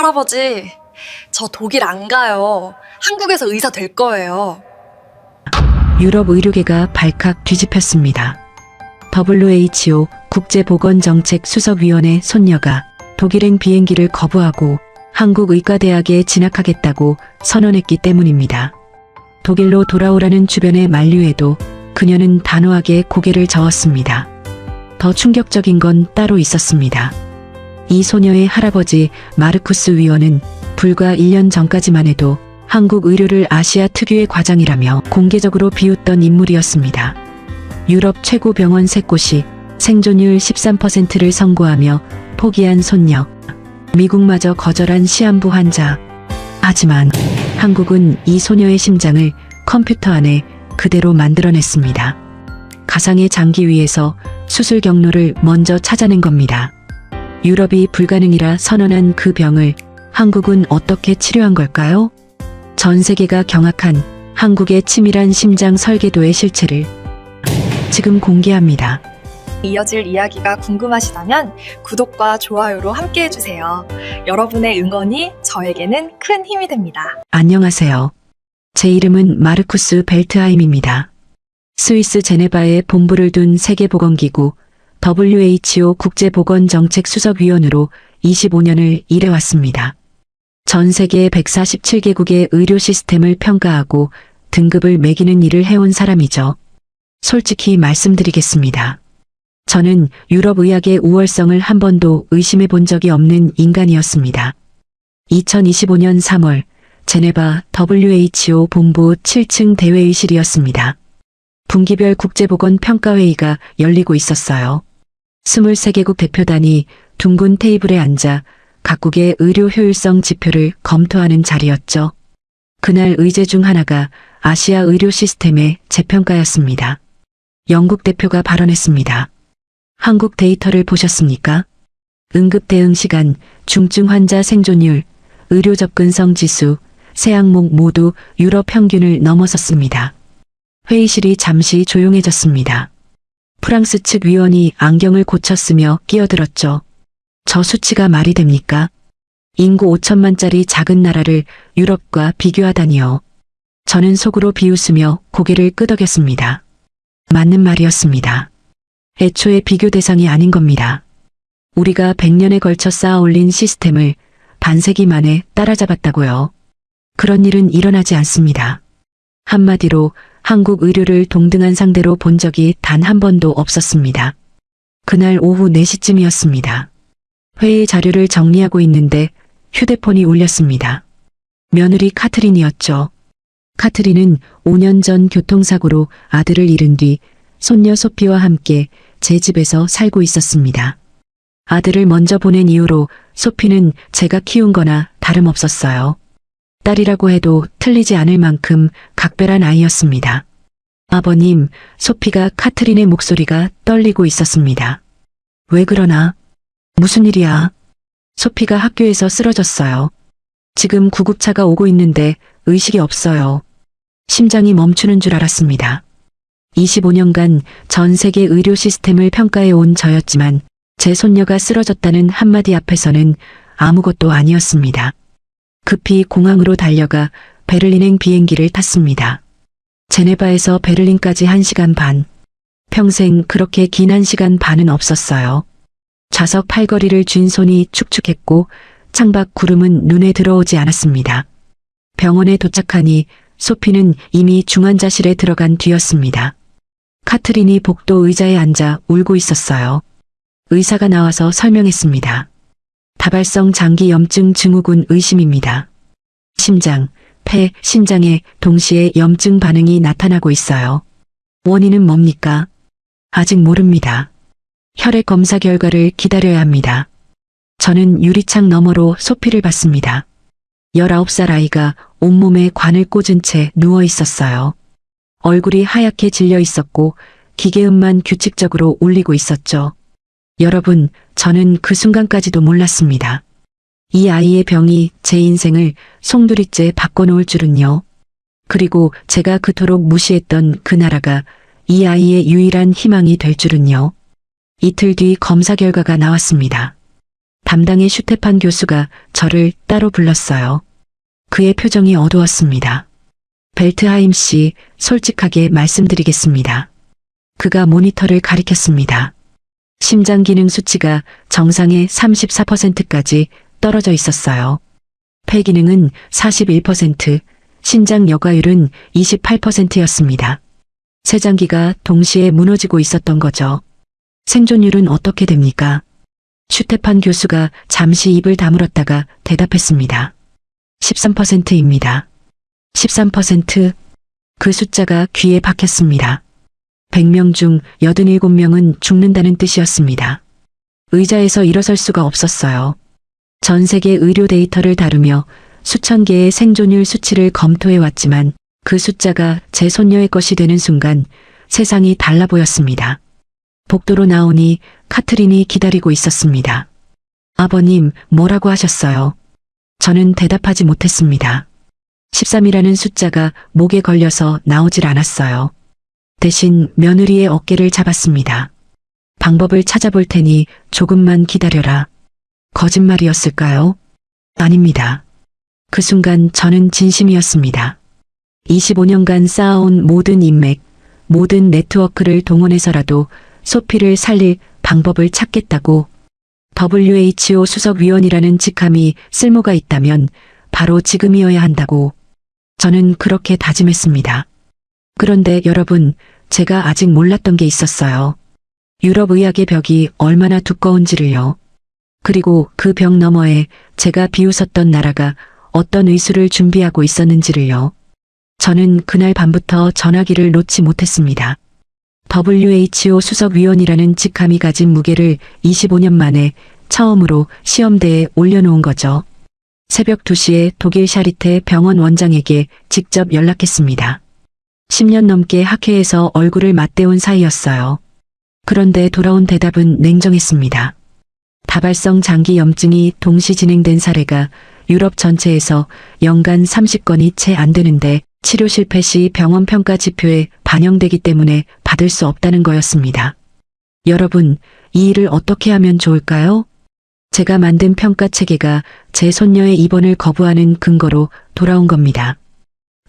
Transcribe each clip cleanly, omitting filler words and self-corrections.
할아버지, 저 독일 안 가요. 한국에서 의사 될 거예요. 유럽 의료계가 발칵 뒤집혔습니다. WHO 국제보건정책 수석위원회 손녀가 독일행 비행기를 거부하고 한국의과대학에 진학하겠다고 선언했기 때문입니다. 독일로 돌아오라는 주변의 만류에도 그녀는 단호하게 고개를 저었습니다. 더 충격적인 건 따로 있었습니다. 이 소녀의 할아버지 마르쿠스 위원은 불과 1년 전까지만 해도 한국 의료를 아시아 특유의 과장이라며 공개적으로 비웃던 인물이었습니다. 유럽 최고 병원 3곳이 생존율 13%를 선고하며 포기한 손녀. 미국마저 거절한 시한부 환자. 하지만 한국은 이 소녀의 심장을 컴퓨터 안에 그대로 만들어냈습니다. 가상의 장기 위에서 수술 경로를 먼저 찾아낸 겁니다. 유럽이 불가능이라 선언한 그 병을 한국은 어떻게 치료한 걸까요? 전 세계가 경악한 한국의 치밀한 심장 설계도의 실체를 지금 공개합니다. 이어질 이야기가 궁금하시다면 구독과 좋아요로 함께 해주세요. 여러분의 응원이 저에게는 큰 힘이 됩니다. 안녕하세요. 제 이름은 마르쿠스 벨트하임입니다. 스위스 제네바에 본부를 둔 세계보건기구 WHO 국제보건정책수석위원으로 25년을 일해왔습니다. 전 세계 147개국의 의료 시스템을 평가하고 등급을 매기는 일을 해온 사람이죠. 솔직히 말씀드리겠습니다. 저는 유럽 의학의 우월성을 한 번도 의심해 본 적이 없는 인간이었습니다. 2025년 3월 제네바 WHO 본부 7층 대회의실이었습니다. 분기별 국제보건평가회의가 열리고 있었어요. 23개국 대표단이 둥근 테이블에 앉아 각국의 의료 효율성 지표를 검토하는 자리였죠. 그날 의제 중 하나가 아시아 의료 시스템의 재평가였습니다. 영국 대표가 발언했습니다. 한국 데이터를 보셨습니까? 응급 대응 시간, 중증 환자 생존율, 의료 접근성 지수, 세 항목 모두 유럽 평균을 넘어섰습니다. 회의실이 잠시 조용해졌습니다. 프랑스 측 위원이 안경을 고쳤으며 끼어들었죠. 저 수치가 말이 됩니까? 인구 5천만짜리 작은 나라를 유럽과 비교하다니요. 저는 속으로 비웃으며 고개를 끄덕였습니다. 맞는 말이었습니다. 애초에 비교 대상이 아닌 겁니다. 우리가 100년에 걸쳐 쌓아 올린 시스템을 반세기 만에 따라잡았다고요. 그런 일은 일어나지 않습니다. 한마디로 한국 의료를 동등한 상대로 본 적이 단 한 번도 없었습니다. 그날 오후 4시쯤이었습니다. 회의 자료를 정리하고 있는데 휴대폰이 울렸습니다. 며느리 카트린이었죠. 카트린은 5년 전 교통사고로 아들을 잃은 뒤 손녀 소피와 함께 제 집에서 살고 있었습니다. 아들을 먼저 보낸 이후로 소피는 제가 키운 거나 다름없었어요. 딸이라고 해도 틀리지 않을 만큼 각별한 아이였습니다. 아버님, 소피가 카트린의 목소리가 떨리고 있었습니다. 왜 그러나? 무슨 일이야? 소피가 학교에서 쓰러졌어요. 지금 구급차가 오고 있는데 의식이 없어요. 심장이 멈추는 줄 알았습니다. 25년간 전 세계 의료 시스템을 평가해 온 저였지만 제 손녀가 쓰러졌다는 한마디 앞에서는 아무것도 아니었습니다. 급히 공항으로 달려가 베를린행 비행기를 탔습니다. 제네바에서 베를린까지 1시간 반. 평생 그렇게 긴 1시간 반은 없었어요. 좌석 팔걸이를 쥔 손이 축축했고 창밖 구름은 눈에 들어오지 않았습니다. 병원에 도착하니 소피는 이미 중환자실에 들어간 뒤였습니다. 카트린이 복도 의자에 앉아 울고 있었어요. 의사가 나와서 설명했습니다. 다발성 장기염증 증후군 의심입니다. 심장, 폐, 신장에 동시에 염증 반응이 나타나고 있어요. 원인은 뭡니까? 아직 모릅니다. 혈액 검사 결과를 기다려야 합니다. 저는 유리창 너머로 소피를 봤습니다. 19살 아이가 온몸에 관을 꽂은 채 누워 있었어요. 얼굴이 하얗게 질려 있었고 기계음만 규칙적으로 울리고 있었죠. 여러분, 저는 그 순간까지도 몰랐습니다. 이 아이의 병이 제 인생을 송두리째 바꿔놓을 줄은요. 그리고 제가 그토록 무시했던 그 나라가 이 아이의 유일한 희망이 될 줄은요. 이틀 뒤 검사 결과가 나왔습니다. 담당의 슈테판 교수가 저를 따로 불렀어요. 그의 표정이 어두웠습니다. 벨트하임 씨, 솔직하게 말씀드리겠습니다. 그가 모니터를 가리켰습니다. 심장 기능 수치가 정상의 34%까지 떨어져 있었어요. 폐 기능은 41%, 신장 여과율은 28%였습니다. 세 장기가 동시에 무너지고 있었던 거죠. 생존율은 어떻게 됩니까? 슈테판 교수가 잠시 입을 다물었다가 대답했습니다. 13%입니다. 13%. 그 숫자가 귀에 박혔습니다. 100명 중 87명은 죽는다는 뜻이었습니다. 의자에서 일어설 수가 없었어요. 전 세계 의료 데이터를 다루며 수천 개의 생존율 수치를 검토해 왔지만 그 숫자가 제 손녀의 것이 되는 순간 세상이 달라 보였습니다. 복도로 나오니 카트린이 기다리고 있었습니다. 아버님, 뭐라고 하셨어요? 저는 대답하지 못했습니다. 13이라는 숫자가 목에 걸려서 나오질 않았어요. 대신 며느리의 어깨를 잡았습니다. 방법을 찾아볼 테니 조금만 기다려라. 거짓말이었을까요? 아닙니다. 그 순간 저는 진심이었습니다. 25년간 쌓아온 모든 인맥, 모든 네트워크를 동원해서라도 소피를 살릴 방법을 찾겠다고. WHO 수석위원이라는 직함이 쓸모가 있다면 바로 지금이어야 한다고. 저는 그렇게 다짐했습니다. 그런데 여러분, 제가 아직 몰랐던 게 있었어요. 유럽 의학의 벽이 얼마나 두꺼운지를요. 그리고 그 벽 너머에 제가 비웃었던 나라가 어떤 의술을 준비하고 있었는지를요. 저는 그날 밤부터 전화기를 놓지 못했습니다. WHO 수석위원이라는 직함이 가진 무게를 25년 만에 처음으로 시험대에 올려놓은 거죠. 새벽 2시에 독일 샤리테 병원 원장에게 직접 연락했습니다. 10년 넘게 학회에서 얼굴을 맞대온 사이였어요. 그런데 돌아온 대답은 냉정했습니다. 다발성 장기 염증이 동시 진행된 사례가 유럽 전체에서 연간 30건이 채 안 되는데 치료 실패 시 병원 평가 지표에 반영되기 때문에 받을 수 없다는 거였습니다. 여러분, 이 일을 어떻게 하면 좋을까요? 제가 만든 평가 체계가 제 손녀의 입원을 거부하는 근거로 돌아온 겁니다.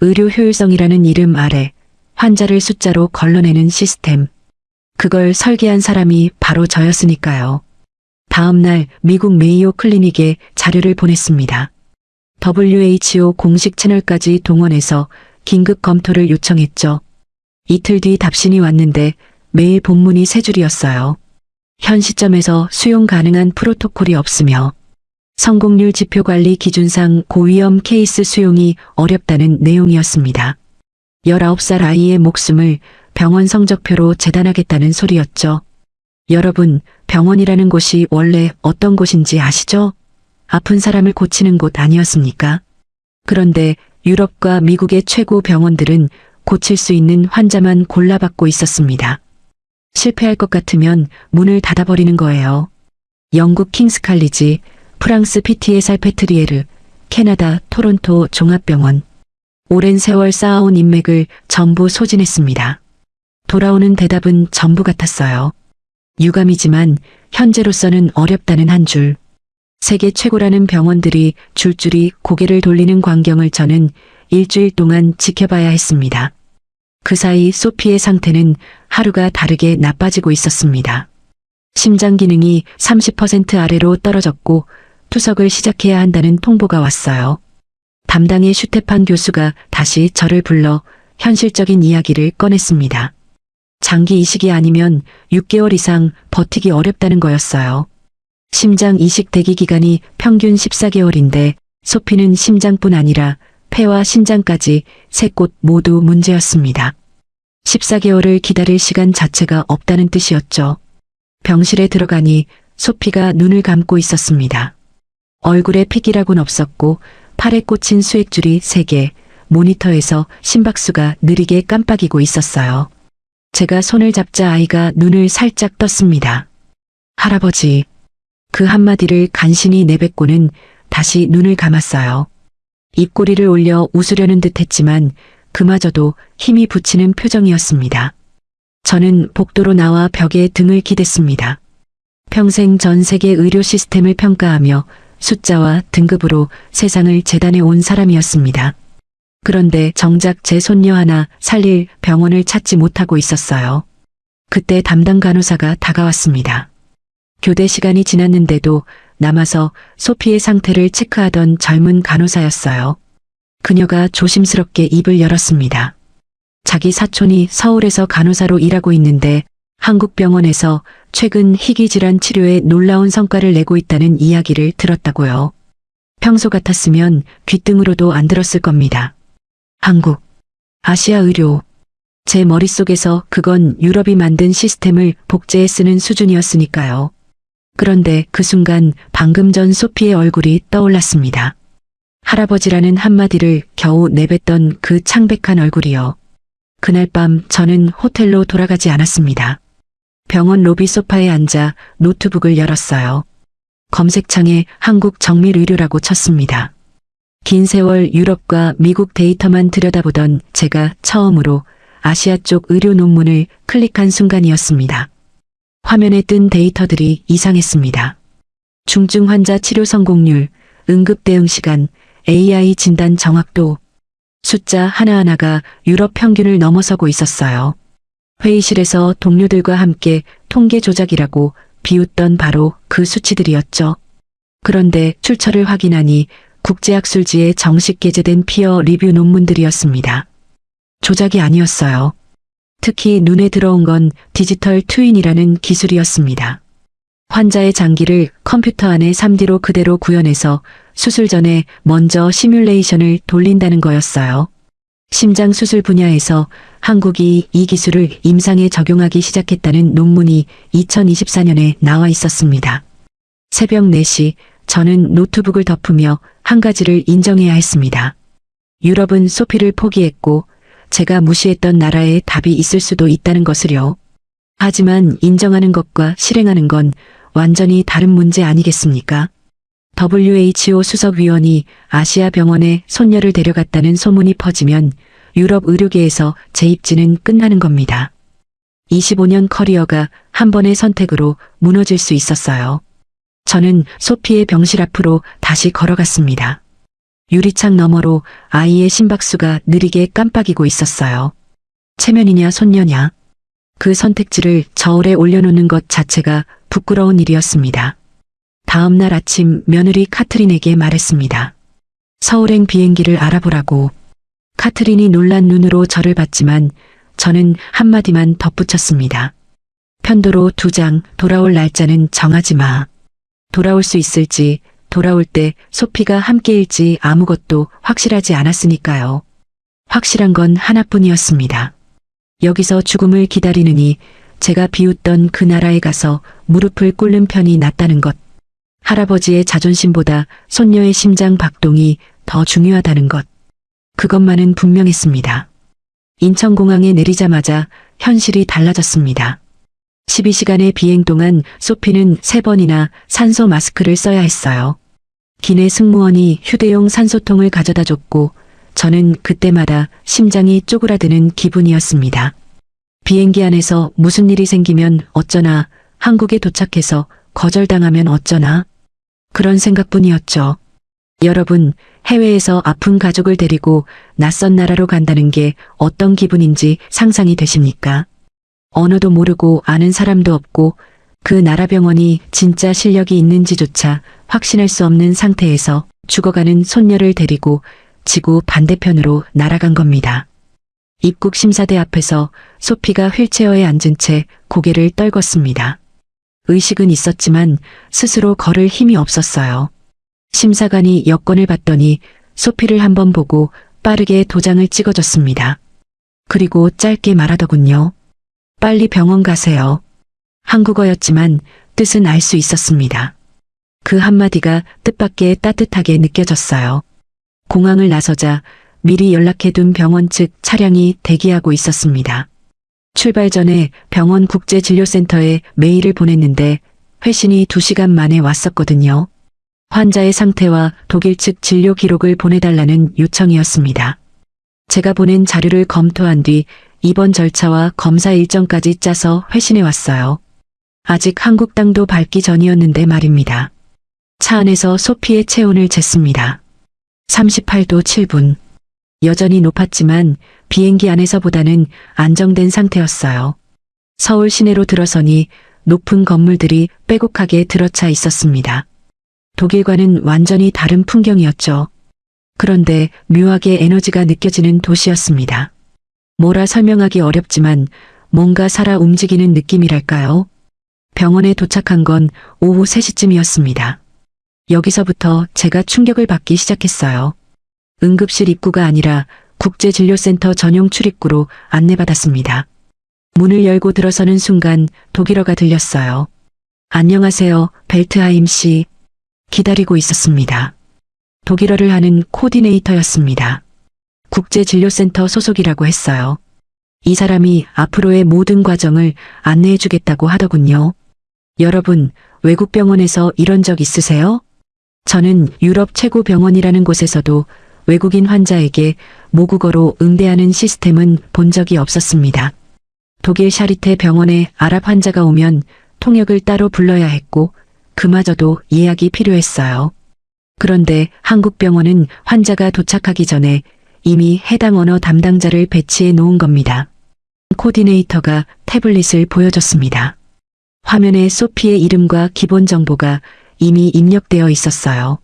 의료 효율성이라는 이름 아래 환자를 숫자로 걸러내는 시스템. 그걸 설계한 사람이 바로 저였으니까요. 다음 날 미국 메이오 클리닉에 자료를 보냈습니다. WHO 공식 채널까지 동원해서 긴급 검토를 요청했죠. 이틀 뒤 답신이 왔는데 매일 본문이 세 줄이었어요. 현 시점에서 수용 가능한 프로토콜이 없으며 성공률 지표 관리 기준상 고위험 케이스 수용이 어렵다는 내용이었습니다. 19살 아이의 목숨을 병원 성적표로 재단하겠다는 소리였죠. 여러분, 병원이라는 곳이 원래 어떤 곳인지 아시죠? 아픈 사람을 고치는 곳 아니었습니까? 그런데 유럽과 미국의 최고 병원들은 고칠 수 있는 환자만 골라받고 있었습니다. 실패할 것 같으면 문을 닫아버리는 거예요. 영국 킹스 칼리지, 프랑스 피티에 살페트리에르, 캐나다 토론토 종합병원. 오랜 세월 쌓아온 인맥을 전부 소진했습니다. 돌아오는 대답은 전부 같았어요. 유감이지만 현재로서는 어렵다는 한 줄. 세계 최고라는 병원들이 줄줄이 고개를 돌리는 광경을 저는 일주일 동안 지켜봐야 했습니다. 그 사이 소피의 상태는 하루가 다르게 나빠지고 있었습니다. 심장 기능이 30% 아래로 떨어졌고 투석을 시작해야 한다는 통보가 왔어요. 담당의 슈테판 교수가 다시 저를 불러 현실적인 이야기를 꺼냈습니다. 장기 이식이 아니면 6개월 이상 버티기 어렵다는 거였어요. 심장 이식 대기 기간이 평균 14개월인데 소피는 심장뿐 아니라 폐와 신장까지 세 곳 모두 문제였습니다. 14개월을 기다릴 시간 자체가 없다는 뜻이었죠. 병실에 들어가니 소피가 눈을 감고 있었습니다. 얼굴에 픽이라곤 없었고 팔에 꽂힌 수액줄이 3개, 모니터에서 심박수가 느리게 깜빡이고 있었어요. 제가 손을 잡자 아이가 눈을 살짝 떴습니다. 할아버지. 그 한마디를 간신히 내뱉고는 다시 눈을 감았어요. 입꼬리를 올려 웃으려는 듯 했지만 그마저도 힘이 붙이는 표정이었습니다. 저는 복도로 나와 벽에 등을 기댔습니다. 평생 전 세계 의료 시스템을 평가하며 숫자와 등급으로 세상을 재단해 온 사람이었습니다. 그런데 정작 제 손녀 하나 살릴 병원을 찾지 못하고 있었어요. 그때 담당 간호사가 다가왔습니다. 교대 시간이 지났는데도 남아서 소피의 상태를 체크하던 젊은 간호사였어요. 그녀가 조심스럽게 입을 열었습니다. 자기 사촌이 서울에서 간호사로 일하고 있는데 한국 병원에서 최근 희귀질환 치료에 놀라운 성과를 내고 있다는 이야기를 들었다고요. 평소 같았으면 귓등으로도 안 들었을 겁니다. 한국, 아시아 의료. 제 머릿속에서 그건 유럽이 만든 시스템을 복제해 쓰는 수준이었으니까요. 그런데 그 순간 방금 전 소피의 얼굴이 떠올랐습니다. 할아버지라는 한마디를 겨우 내뱉던 그 창백한 얼굴이요. 그날 밤 저는 호텔로 돌아가지 않았습니다. 병원 로비 소파에 앉아 노트북을 열었어요. 검색창에 한국 정밀의료라고 쳤습니다. 긴 세월 유럽과 미국 데이터만 들여다보던 제가 처음으로 아시아 쪽 의료 논문을 클릭한 순간이었습니다. 화면에 뜬 데이터들이 이상했습니다. 중증 환자 치료 성공률, 응급 대응 시간, AI 진단 정확도, 숫자 하나하나가 유럽 평균을 넘어서고 있었어요. 회의실에서 동료들과 함께 통계 조작이라고 비웃던 바로 그 수치들이었죠. 그런데 출처를 확인하니 국제학술지에 정식 게재된 피어 리뷰 논문들이었습니다. 조작이 아니었어요. 특히 눈에 들어온 건 디지털 트윈이라는 기술이었습니다. 환자의 장기를 컴퓨터 안에 3D로 그대로 구현해서 수술 전에 먼저 시뮬레이션을 돌린다는 거였어요. 심장 수술 분야에서 한국이 이 기술을 임상에 적용하기 시작했다는 논문이 2024년에 나와 있었습니다. 새벽 4시 저는 노트북을 덮으며 한 가지를 인정해야 했습니다. 유럽은 소피를 포기했고 제가 무시했던 나라에 답이 있을 수도 있다는 것을요. 하지만 인정하는 것과 실행하는 건 완전히 다른 문제 아니겠습니까? WHO 수석위원이 아시아 병원에 손녀를 데려갔다는 소문이 퍼지면 유럽 의료계에서 제 입지는 끝나는 겁니다. 25년 커리어가 한 번의 선택으로 무너질 수 있었어요. 저는 소피의 병실 앞으로 다시 걸어갔습니다. 유리창 너머로 아이의 심박수가 느리게 깜빡이고 있었어요. 체면이냐 손녀냐. 그 선택지를 저울에 올려놓는 것 자체가 부끄러운 일이었습니다. 다음 날 아침 며느리 카트린에게 말했습니다. 서울행 비행기를 알아보라고. 카트린이 놀란 눈으로 저를 봤지만 저는 한마디만 덧붙였습니다. 편도로 2장, 돌아올 날짜는 정하지 마. 돌아올 수 있을지, 돌아올 때 소피가 함께일지 아무것도 확실하지 않았으니까요. 확실한 건 하나뿐이었습니다. 여기서 죽음을 기다리느니 제가 비웃던 그 나라에 가서 무릎을 꿇는 편이 낫다는 것. 할아버지의 자존심보다 손녀의 심장 박동이 더 중요하다는 것. 그것만은 분명했습니다. 인천공항에 내리자마자 현실이 달라졌습니다. 12시간의 비행 동안 소피는 3번이나 산소 마스크를 써야 했어요. 기내 승무원이 휴대용 산소통을 가져다 줬고 저는 그때마다 심장이 쪼그라드는 기분이었습니다. 비행기 안에서 무슨 일이 생기면 어쩌나, 한국에 도착해서 거절당하면 어쩌나, 그런 생각뿐이었죠. 여러분, 해외에서 아픈 가족을 데리고 낯선 나라로 간다는 게 어떤 기분인지 상상이 되십니까? 언어도 모르고 아는 사람도 없고 그 나라 병원이 진짜 실력이 있는지조차 확신할 수 없는 상태에서 죽어가는 손녀를 데리고 지구 반대편으로 날아간 겁니다. 입국 심사대 앞에서 소피가 휠체어에 앉은 채 고개를 떨궜습니다. 의식은 있었지만 스스로 걸을 힘이 없었어요. 심사관이 여권을 봤더니 소피를 한번 보고 빠르게 도장을 찍어줬습니다. 그리고 짧게 말하더군요. 빨리 병원 가세요. 한국어였지만 뜻은 알 수 있었습니다. 그 한마디가 뜻밖의 따뜻하게 느껴졌어요. 공항을 나서자 미리 연락해둔 병원 측 차량이 대기하고 있었습니다. 출발 전에 병원 국제진료센터에 메일을 보냈는데 회신이 2시간 만에 왔었거든요. 환자의 상태와 독일 측 진료 기록을 보내달라는 요청이었습니다. 제가 보낸 자료를 검토한 뒤 입원 절차와 검사 일정까지 짜서 회신해 왔어요. 아직 한국 땅도 밟기 전이었는데 말입니다. 차 안에서 소피의 체온을 쟀습니다. 38도 7분. 여전히 높았지만 비행기 안에서보다는 안정된 상태였어요. 서울 시내로 들어서니 높은 건물들이 빼곡하게 들어차 있었습니다. 독일과는 완전히 다른 풍경이었죠. 그런데 묘하게 에너지가 느껴지는 도시였습니다. 뭐라 설명하기 어렵지만 뭔가 살아 움직이는 느낌이랄까요? 병원에 도착한 건 오후 3시쯤이었습니다. 여기서부터 제가 충격을 받기 시작했어요. 응급실 입구가 아니라 국제진료센터 전용 출입구로 안내받았습니다. 문을 열고 들어서는 순간 독일어가 들렸어요. 안녕하세요, 벨트하임 씨. 기다리고 있었습니다. 독일어를 하는 코디네이터였습니다. 국제진료센터 소속이라고 했어요. 이 사람이 앞으로의 모든 과정을 안내해 주겠다고 하더군요. 여러분, 외국 병원에서 이런 적 있으세요? 저는 유럽 최고 병원이라는 곳에서도 외국인 환자에게 모국어로 응대하는 시스템은 본 적이 없었습니다. 독일 샤리테 병원에 아랍 환자가 오면 통역을 따로 불러야 했고 그마저도 예약이 필요했어요. 그런데 한국 병원은 환자가 도착하기 전에 이미 해당 언어 담당자를 배치해 놓은 겁니다. 코디네이터가 태블릿을 보여줬습니다. 화면에 소피의 이름과 기본 정보가 이미 입력되어 있었어요.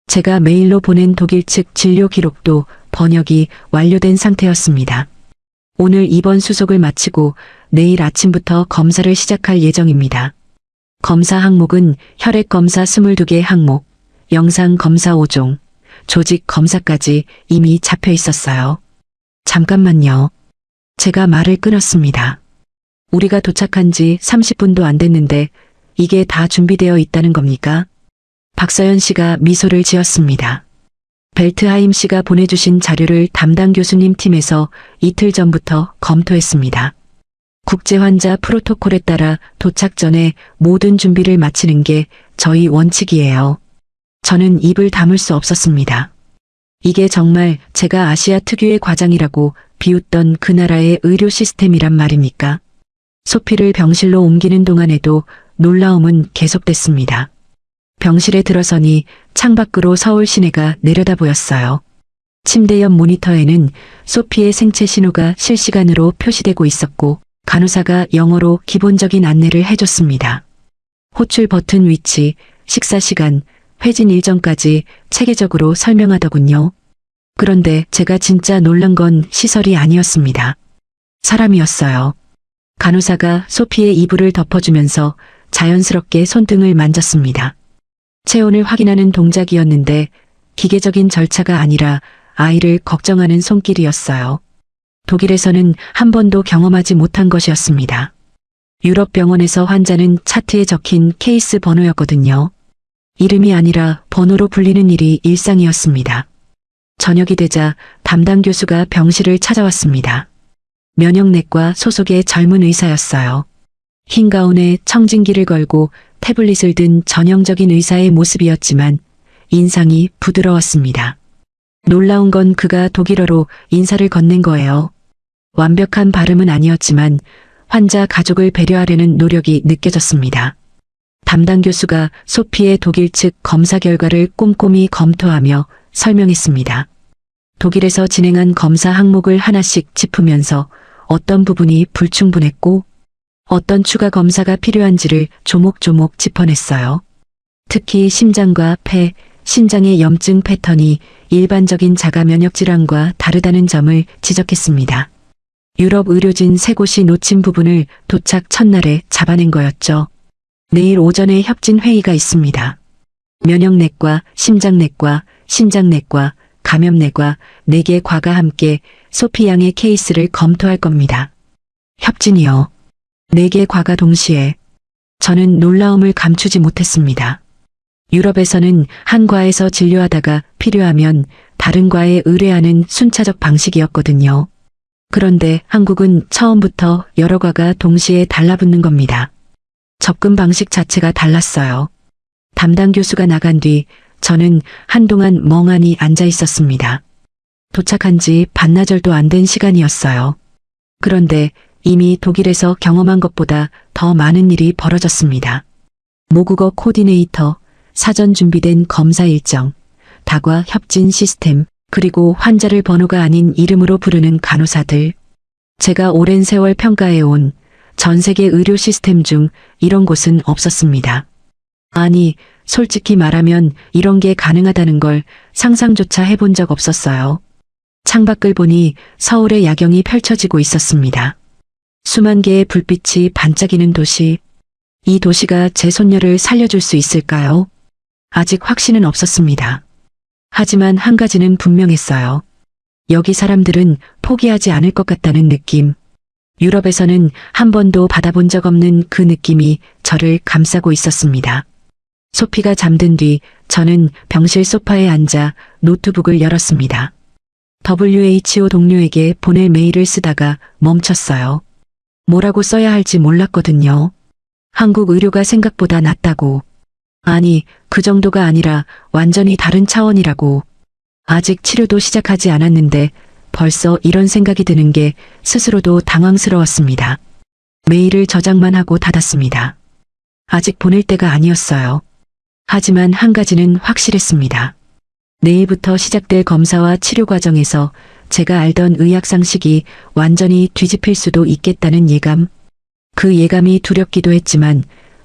제가 메일로 보낸 독일 측 진료 기록도 번역이 완료된 상태였습니다. 오늘 입원 수속을 마치고 내일 아침부터 검사를 시작할 예정입니다. 검사 항목은 혈액 검사 22개 항목, 영상 검사 5종, 조직 검사까지 이미 잡혀 있었어요. 잠깐만요. 제가 말을 끊었습니다. 우리가 도착한 지 30분도 안 됐는데 이게 다 준비되어 있다는 겁니까? 박서연 씨가 미소를 지었습니다. 벨트하임 씨가 보내주신 자료를 담당 교수님 팀에서 이틀 전부터 검토했습니다. 국제환자 프로토콜에 따라 도착 전에 모든 준비를 마치는 게 저희 원칙이에요. 저는 입을 다물 수 없었습니다. 이게 정말 제가 아시아 특유의 과장이라고 비웃던 그 나라의 의료 시스템이란 말입니까? 소피를 병실로 옮기는 동안에도 놀라움은 계속됐습니다. 병실에 들어서니 창밖으로 서울 시내가 내려다 보였어요. 침대 옆 모니터에는 소피의 생체 신호가 실시간으로 표시되고 있었고 간호사가 영어로 기본적인 안내를 해줬습니다. 호출 버튼 위치, 식사 시간, 회진 일정까지 체계적으로 설명하더군요. 그런데 제가 진짜 놀란 건 시설이 아니었습니다. 사람이었어요. 간호사가 소피의 이불을 덮어주면서 자연스럽게 손등을 만졌습니다. 체온을 확인하는 동작이었는데 기계적인 절차가 아니라 아이를 걱정하는 손길이었어요. 독일에서는 한 번도 경험하지 못한 것이었습니다. 유럽 병원에서 환자는 차트에 적힌 케이스 번호였거든요. 이름이 아니라 번호로 불리는 일이 일상이었습니다. 저녁이 되자 담당 교수가 병실을 찾아왔습니다. 면역내과 소속의 젊은 의사였어요. 흰 가운에 청진기를 걸고 태블릿을 든 전형적인 의사의 모습이었지만 인상이 부드러웠습니다. 놀라운 건 그가 독일어로 인사를 건넨 거예요. 완벽한 발음은 아니었지만 환자 가족을 배려하려는 노력이 느껴졌습니다. 담당 교수가 소피의 독일 측 검사 결과를 꼼꼼히 검토하며 설명했습니다. 독일에서 진행한 검사 항목을 하나씩 짚으면서 어떤 부분이 불충분했고 어떤 추가 검사가 필요한지를 조목조목 짚어냈어요. 특히 심장과 폐, 심장의 염증 패턴이 일반적인 자가 면역 질환과 다르다는 점을 지적했습니다. 유럽 의료진 3곳이 놓친 부분을 도착 첫날에 잡아낸 거였죠. 내일 오전에 협진 회의가 있습니다. 면역내과, 심장내과, 신장내과, 감염내과 4개 과가 함께 소피 양의 케이스를 검토할 겁니다. 협진이요. 4개 과가 동시에. 저는 놀라움을 감추지 못했습니다. 유럽에서는 한 과에서 진료하다가 필요하면 다른 과에 의뢰하는 순차적 방식이었거든요. 그런데 한국은 처음부터 여러 과가 동시에 달라붙는 겁니다. 접근 방식 자체가 달랐어요. 담당 교수가 나간 뒤 저는 한동안 멍하니 앉아 있었습니다. 도착한 지 반나절도 안 된 시간이었어요. 그런데 이미 독일에서 경험한 것보다 더 많은 일이 벌어졌습니다. 모국어 코디네이터, 사전 준비된 검사 일정, 다과 협진 시스템, 그리고 환자를 번호가 아닌 이름으로 부르는 간호사들. 제가 오랜 세월 평가해온 전 세계 의료 시스템 중 이런 곳은 없었습니다. 아니, 솔직히 말하면 이런 게 가능하다는 걸 상상조차 해본 적 없었어요. 창밖을 보니 서울의 야경이 펼쳐지고 있었습니다. 수만 개의 불빛이 반짝이는 도시. 이 도시가 제 손녀를 살려줄 수 있을까요? 아직 확신은 없었습니다. 하지만 한 가지는 분명했어요. 여기 사람들은 포기하지 않을 것 같다는 느낌. 유럽에서는 한 번도 받아본 적 없는 그 느낌이 저를 감싸고 있었습니다. 소피가 잠든 뒤 저는 병실 소파에 앉아 노트북을 열었습니다. WHO 동료에게 보낼 메일을 쓰다가 멈췄어요. 뭐라고 써야 할지 몰랐거든요. 한국 의료가 생각보다 낫다고. 아니, 그 정도가 아니라 완전히 다른 차원이라고. 아직 치료도 시작하지 않았는데 벌써 이런 생각이 드는 게 스스로도 당황스러웠습니다. 메일을 저장만 하고 닫았습니다. 아직 보낼 때가 아니었어요. 하지만 한 가지는 확실했습니다. 내일부터 시작될 검사와 치료 과정에서 제가 알던 의학 상식이 완전히 뒤집힐 수도 있겠다는 예감. 그 예감이 두렵기도 했지만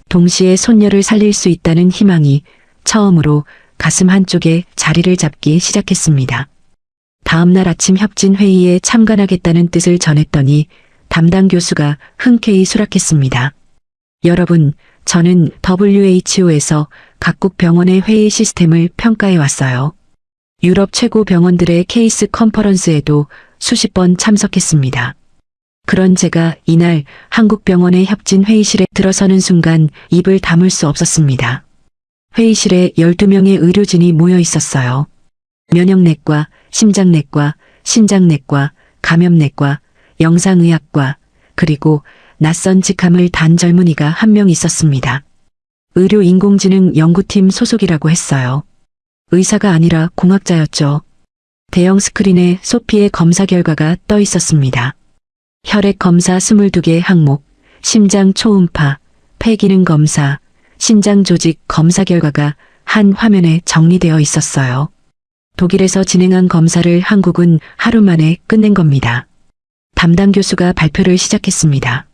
동시에 손녀를 살릴 수 있다는 희망이 처음으로 가슴 한쪽에 자리를 잡기 시작했습니다. 다음 날 아침 협진 회의에 참관하겠다는 뜻을 전했더니 담당 교수가 흔쾌히 수락했습니다. 여러분, 저는 WHO에서 각국 병원의 회의 시스템을 평가해 왔어요. 유럽 최고 병원들의 케이스 컨퍼런스에도 수십 번 참석했습니다. 그런 제가 이날 한국 병원의 협진 회의실에 들어서는 순간 입을 다물 수 없었습니다. 회의실에 12명의 의료진이 모여 있었어요. 면역내과, 심장내과, 신장내과, 감염내과, 영상의학과, 그리고 낯선 직함을 단 젊은이가 한 명 있었습니다. 의료인공지능 연구팀 소속이라고 했어요. 의사가 아니라 공학자였죠. 대형 스크린에 소피의 검사 결과가 떠 있었습니다. 혈액 검사 22개 항목, 심장 초음파, 폐기능 검사, 신장 조직 검사 결과가 한 화면에 정리되어 있었어요. 독일에서 진행한 검사를 한국은 하루 만에 끝낸 겁니다. 담당 교수가 발표를 시작했습니다.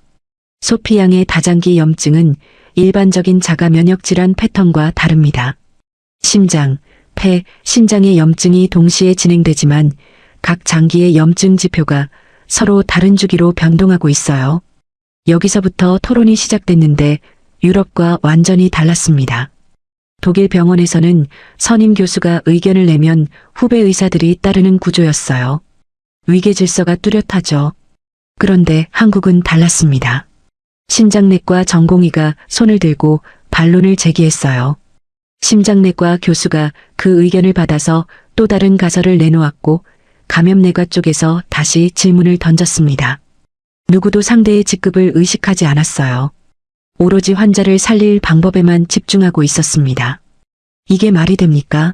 소피 양의 다장기 염증은 일반적인 자가 면역 질환 패턴과 다릅니다. 심장, 폐, 신장의 염증이 동시에 진행되지만 각 장기의 염증 지표가 서로 다른 주기로 변동하고 있어요. 여기서부터 토론이 시작됐는데 유럽과 완전히 달랐습니다. 독일 병원에서는 선임 교수가 의견을 내면 후배 의사들이 따르는 구조였어요. 위계 질서가 뚜렷하죠. 그런데 한국은 달랐습니다. 심장내과 전공의가 손을 들고 반론을 제기했어요. 심장내과 교수가 그 의견을 받아서 또 다른 가설을 내놓았고 감염내과 쪽에서 다시 질문을 던졌습니다. 누구도 상대의 직급을 의식하지 않았어요. 오로지 환자를 살릴 방법에만 집중하고 있었습니다. 이게 말이 됩니까?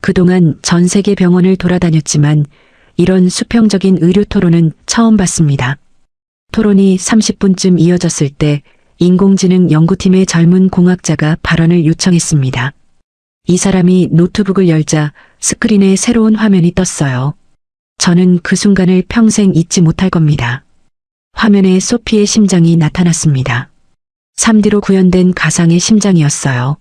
그동안 전 세계 병원을 돌아다녔지만 이런 수평적인 의료 토론은 처음 봤습니다. 토론이 30분쯤 이어졌을 때 인공지능 연구팀의 젊은 공학자가 발언을 요청했습니다. 이 사람이 노트북을 열자 스크린에 새로운 화면이 떴어요. 저는 그 순간을 평생 잊지 못할 겁니다. 화면에 소피의 심장이 나타났습니다. 3D로 구현된 가상의 심장이었어요.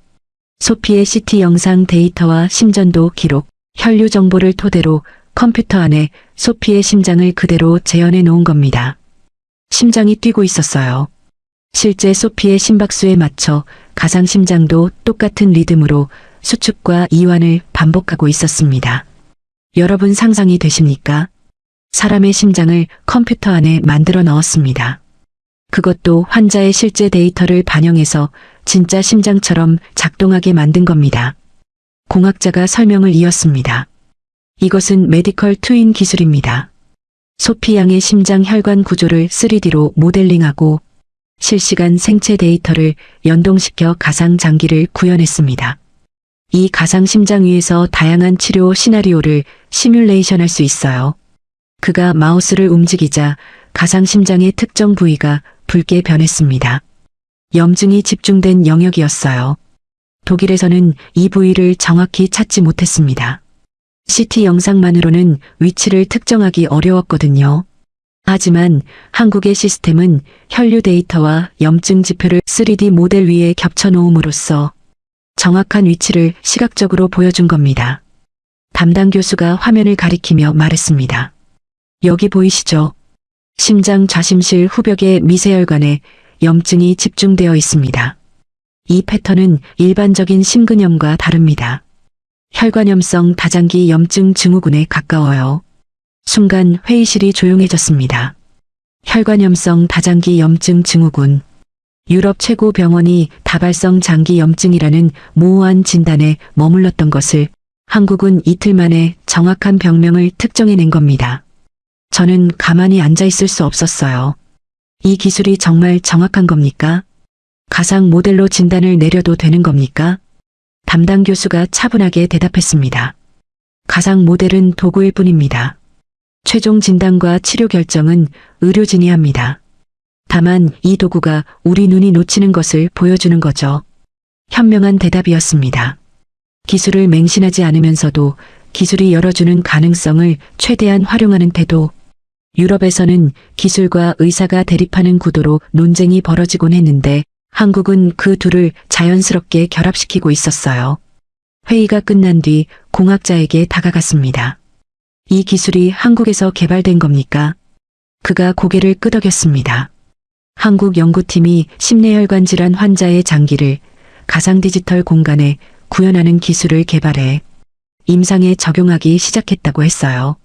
소피의 CT 영상 데이터와 심전도 기록, 혈류 정보를 토대로 컴퓨터 안에 소피의 심장을 그대로 재현해 놓은 겁니다. 심장이 뛰고 있었어요. 실제 소피의 심박수에 맞춰 가상 심장도 똑같은 리듬으로 수축과 이완을 반복하고 있었습니다. 여러분 상상이 되십니까? 사람의 심장을 컴퓨터 안에 만들어 넣었습니다. 그것도 환자의 실제 데이터를 반영해서 진짜 심장처럼 작동하게 만든 겁니다. 공학자가 설명을 이었습니다. 이것은 메디컬 트윈 기술입니다. 소피 양의 심장 혈관 구조를 3D로 모델링하고 실시간 생체 데이터를 연동시켜 가상 장기를 구현했습니다. 이 가상 심장 위에서 다양한 치료 시나리오를 시뮬레이션할 수 있어요. 그가 마우스를 움직이자 가상심장의 특정 부위가 붉게 변했습니다. 염증이 집중된 영역이었어요. 독일에서는 이 부위를 정확히 찾지 못했습니다. CT 영상만으로는 위치를 특정하기 어려웠거든요. 하지만 한국의 시스템은 혈류 데이터와 염증 지표를 3D 모델 위에 겹쳐놓음으로써 정확한 위치를 시각적으로 보여준 겁니다. 담당 교수가 화면을 가리키며 말했습니다. 여기 보이시죠? 심장 좌심실 후벽의 미세혈관에 염증이 집중되어 있습니다. 이 패턴은 일반적인 심근염과 다릅니다. 혈관염성 다장기 염증 증후군에 가까워요. 순간 회의실이 조용해졌습니다. 혈관염성 다장기 염증 증후군. 유럽 최고 병원이 다발성 장기 염증이라는 모호한 진단에 머물렀던 것을 한국은 이틀 만에 정확한 병명을 특정해낸 겁니다. 저는 가만히 앉아 있을 수 없었어요. 이 기술이 정말 정확한 겁니까? 가상 모델로 진단을 내려도 되는 겁니까? 담당 교수가 차분하게 대답했습니다. 가상 모델은 도구일 뿐입니다. 최종 진단과 치료 결정은 의료진이 합니다. 다만 이 도구가 우리 눈이 놓치는 것을 보여주는 거죠. 현명한 대답이었습니다. 기술을 맹신하지 않으면서도 기술이 열어주는 가능성을 최대한 활용하는 태도. 유럽에서는 기술과 의사가 대립하는 구도로 논쟁이 벌어지곤 했는데 한국은 그 둘을 자연스럽게 결합시키고 있었어요. 회의가 끝난 뒤 공학자에게 다가갔습니다. 이 기술이 한국에서 개발된 겁니까? 그가 고개를 끄덕였습니다. 한국 연구팀이 심내혈관 질환 환자의 장기를 가상 디지털 공간에 구현하는 기술을 개발해 임상에 적용하기 시작했다고 했어요.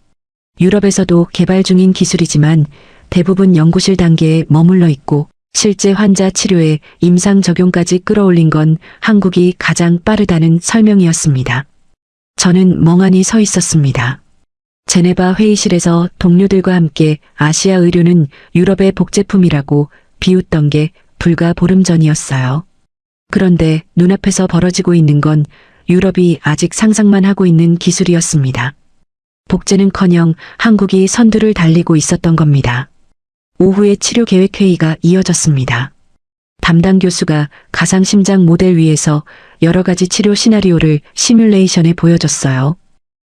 유럽에서도 개발 중인 기술이지만 대부분 연구실 단계에 머물러 있고 실제 환자 치료에 임상 적용까지 끌어올린 건 한국이 가장 빠르다는 설명이었습니다. 저는 멍하니 서 있었습니다. 제네바 회의실에서 동료들과 함께 아시아 의료는 유럽의 복제품이라고 비웃던 게 불과 보름 전이었어요. 그런데 눈앞에서 벌어지고 있는 건 유럽이 아직 상상만 하고 있는 기술이었습니다. 복제는커녕 한국이 선두를 달리고 있었던 겁니다. 오후에 치료 계획 회의가 이어졌습니다. 담당 교수가 가상심장 모델 위에서 여러 가지 치료 시나리오를 시뮬레이션에 보여줬어요.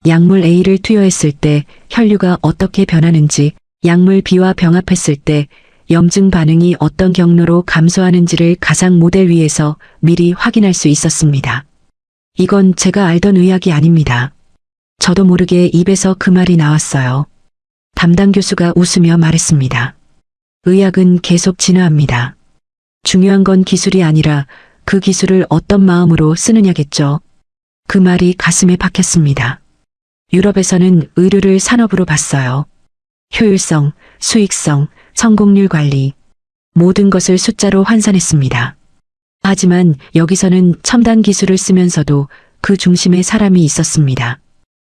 약물 A를 투여했을 때 혈류가 어떻게 변하는지, 약물 B와 병합했을 때 염증 반응이 어떤 경로로 감소하는지를 가상 모델 위에서 미리 확인할 수 있었습니다. 이건 제가 알던 의학이 아닙니다. 저도 모르게 입에서 그 말이 나왔어요. 담당 교수가 웃으며 말했습니다. 의학은 계속 진화합니다. 중요한 건 기술이 아니라 그 기술을 어떤 마음으로 쓰느냐겠죠. 그 말이 가슴에 박혔습니다. 유럽에서는 의료를 산업으로 봤어요. 효율성, 수익성, 성공률 관리, 모든 것을 숫자로 환산했습니다. 하지만 여기서는 첨단 기술을 쓰면서도 그 중심에 사람이 있었습니다.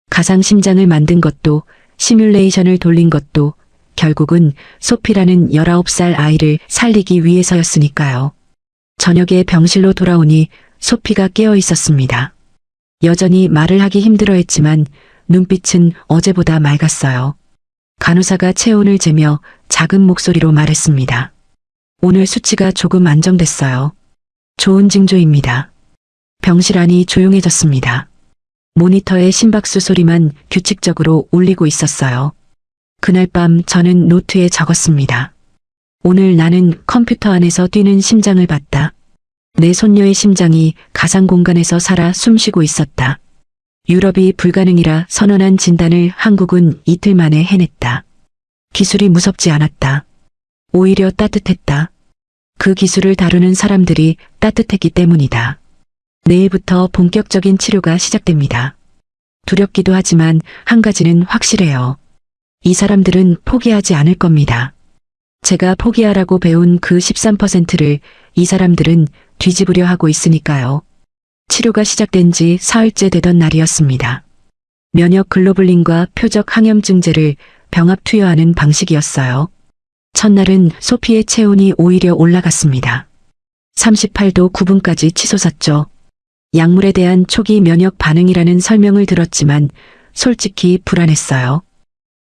가상심장을 만든 것도 시뮬레이션을 돌린 것도 결국은 소피라는 19살 아이를 살리기 위해서였으니까요. 저녁에 병실로 돌아오니 소피가 깨어 있었습니다. 여전히 말을 하기 힘들어했지만 눈빛은 어제보다 맑았어요. 간호사가 체온을 재며 작은 목소리로 말했습니다. 오늘 수치가 조금 안정됐어요. 좋은 징조입니다. 병실 안이 조용해졌습니다. 모니터의 심박수 소리만 규칙적으로 울리고 있었어요. 그날 밤 저는 노트에 적었습니다. 오늘 나는 컴퓨터 안에서 뛰는 심장을 봤다. 내 손녀의 심장이 가상 공간에서 살아 숨쉬고 있었다. 유럽이 불가능이라 선언한 진단을 한국은 이틀 만에 해냈다. 기술이 무섭지 않았다. 오히려 따뜻했다. 그 기술을 다루는 사람들이 따뜻했기 때문이다. 내일부터 본격적인 치료가 시작됩니다. 두렵기도 하지만 한 가지는 확실해요. 이 사람들은 포기하지 않을 겁니다. 제가 포기하라고 배운 그 13%를 이 사람들은 뒤집으려 하고 있으니까요. 치료가 시작된 지 사흘째 되던 날이었습니다. 면역 글로불린과 표적 항염증제를 병합 투여하는 방식이었어요. 첫날은 소피의 체온이 오히려 올라갔습니다. 38도 9분까지 치솟았죠. 약물에 대한 초기 면역 반응이라는 설명을 들었지만 솔직히 불안했어요.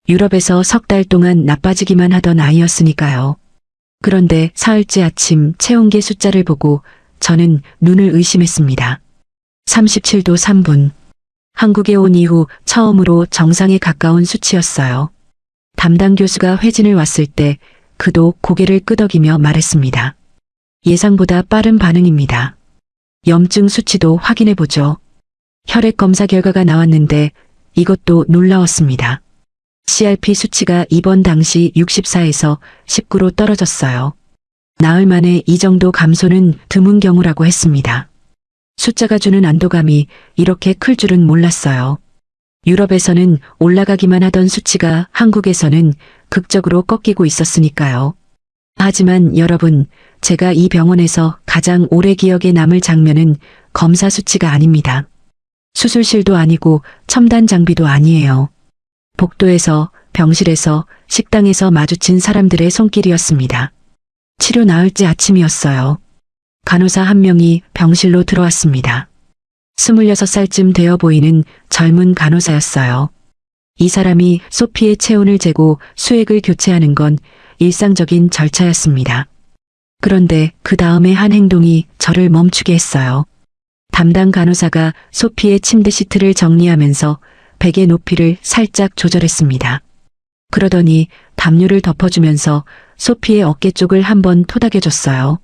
유럽에서 석 달 동안 나빠지기만 하던 아이였으니까요. 그런데 사흘째 아침 체온계 숫자를 보고 저는 눈을 의심했습니다. 37도 3분. 한국에 온 이후 처음으로 정상에 가까운 수치였어요. 담당 교수가 회진을 왔을 때 그도 고개를 끄덕이며 말했습니다. 예상보다 빠른 반응입니다. 염증 수치도 확인해보죠. 혈액 검사 결과가 나왔는데 이것도 놀라웠습니다. CRP 수치가 입원 당시 64에서 19로 떨어졌어요. 나흘 만에 이 정도 감소는 드문 경우라고 했습니다. 숫자가 주는 안도감이 이렇게 클 줄은 몰랐어요. 유럽에서는 올라가기만 하던 수치가 한국에서는 극적으로 꺾이고 있었으니까요. 하지만 여러분, 제가 이 병원에서 가장 오래 기억에 남을 장면은 검사 수치가 아닙니다. 수술실도 아니고 첨단 장비도 아니에요. 복도에서, 병실에서, 식당에서 마주친 사람들의 손길이었습니다. 치료 나흘째 아침이었어요. 간호사 한 명이 병실로 들어왔습니다. 26살쯤 되어 보이는 젊은 간호사였어요. 이 사람이 소피의 체온을 재고 수액을 교체하는 건 일상적인 절차였습니다. 그런데 그 다음에 한 행동이 저를 멈추게 했어요. 담당 간호사가 소피의 침대 시트를 정리하면서 베개 높이를 살짝 조절했습니다. 그러더니 담요를 덮어주면서 소피의 어깨 쪽을 한번 토닥여줬어요.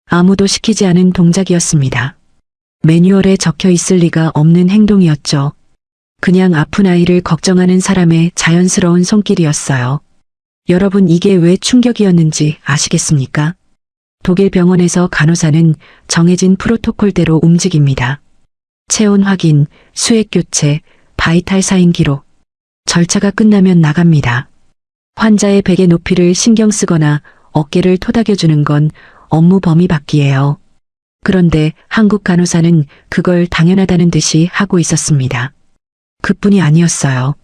아무도 시키지 않은 동작이었습니다. 매뉴얼에 적혀 있을 리가 없는 행동이었죠. 그냥 아픈 아이를 걱정하는 사람의 자연스러운 손길이었어요. 여러분, 이게 왜 충격이었는지 아시겠습니까? 독일 병원에서 간호사는 정해진 프로토콜대로 움직입니다. 체온 확인, 수액 교체, 바이탈 사인 기록. 절차가 끝나면 나갑니다. 환자의 베개 높이를 신경 쓰거나 어깨를 토닥여주는 건 업무 범위 밖이에요. 그런데 한국 간호사는 그걸 당연하다는 듯이 하고 있었습니다. 그뿐이 아니었어요.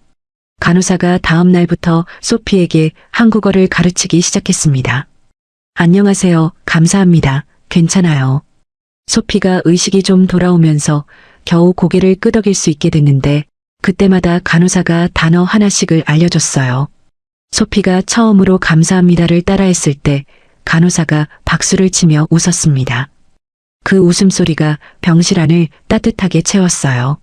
간호사가 다음 날부터 소피에게 한국어를 가르치기 시작했습니다. 안녕하세요. 감사합니다. 괜찮아요. 소피가 의식이 좀 돌아오면서 겨우 고개를 끄덕일 수 있게 됐는데 그때마다 간호사가 단어 하나씩을 알려줬어요. 소피가 처음으로 감사합니다를 따라했을 때 간호사가 박수를 치며 웃었습니다. 그 웃음소리가 병실 안을 따뜻하게 채웠어요.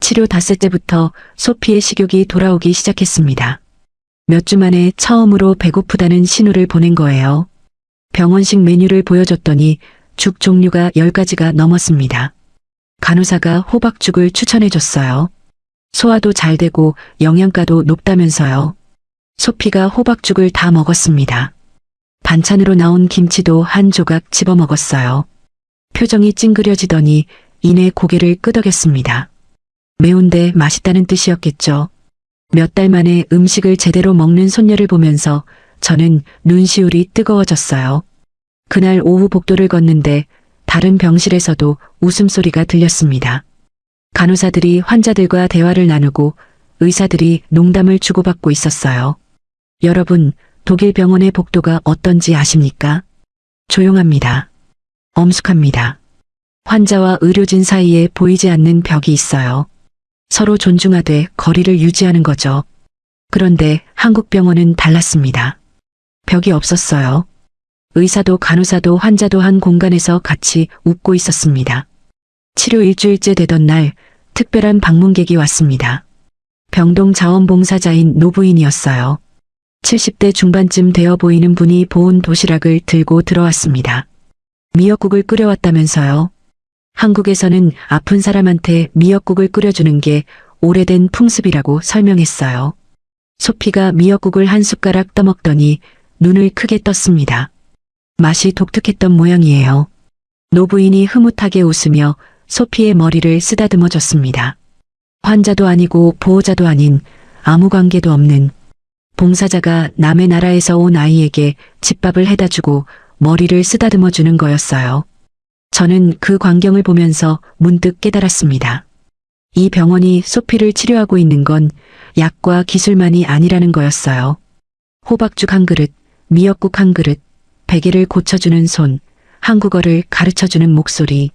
치료 닷새째부터 소피의 식욕이 돌아오기 시작했습니다. 몇 주 만에 처음으로 배고프다는 신호를 보낸 거예요. 병원식 메뉴를 보여줬더니 죽 종류가 10가지가 넘었습니다. 간호사가 호박죽을 추천해줬어요. 소화도 잘 되고 영양가도 높다면서요. 소피가 호박죽을 다 먹었습니다. 반찬으로 나온 김치도 한 조각 집어 먹었어요. 표정이 찡그려지더니 이내 고개를 끄덕였습니다. 매운데 맛있다는 뜻이었겠죠. 몇 달 만에 음식을 제대로 먹는 손녀를 보면서 저는 눈시울이 뜨거워졌어요. 그날 오후 복도를 걷는데 다른 병실에서도 웃음소리가 들렸습니다. 간호사들이 환자들과 대화를 나누고 의사들이 농담을 주고받고 있었어요. 여러분, 독일 병원의 복도가 어떤지 아십니까? 조용합니다. 엄숙합니다. 환자와 의료진 사이에 보이지 않는 벽이 있어요. 서로 존중하되 거리를 유지하는 거죠. 그런데 한국 병원은 달랐습니다. 벽이 없었어요. 의사도 간호사도 환자도 한 공간에서 같이 웃고 있었습니다. 치료 일주일째 되던 날 특별한 방문객이 왔습니다. 병동 자원봉사자인 노부인이었어요. 70대 중반쯤 되어 보이는 분이 보온 도시락을 들고 들어왔습니다. 미역국을 끓여왔다면서요. 한국에서는 아픈 사람한테 미역국을 끓여주는 게 오래된 풍습이라고 설명했어요. 소피가 미역국을 한 숟가락 떠먹더니 눈을 크게 떴습니다. 맛이 독특했던 모양이에요. 노부인이 흐뭇하게 웃으며 소피의 머리를 쓰다듬어 줬습니다. 환자도 아니고 보호자도 아닌 아무 관계도 없는 봉사자가 남의 나라에서 온 아이에게 집밥을 해다 주고 머리를 쓰다듬어 주는 거였어요. 저는 그 광경을 보면서 문득 깨달았습니다. 이 병원이 소피를 치료하고 있는 건 약과 기술만이 아니라는 거였어요. 호박죽 한 그릇, 미역국 한 그릇, 베개를 고쳐주는 손, 한국어를 가르쳐주는 목소리.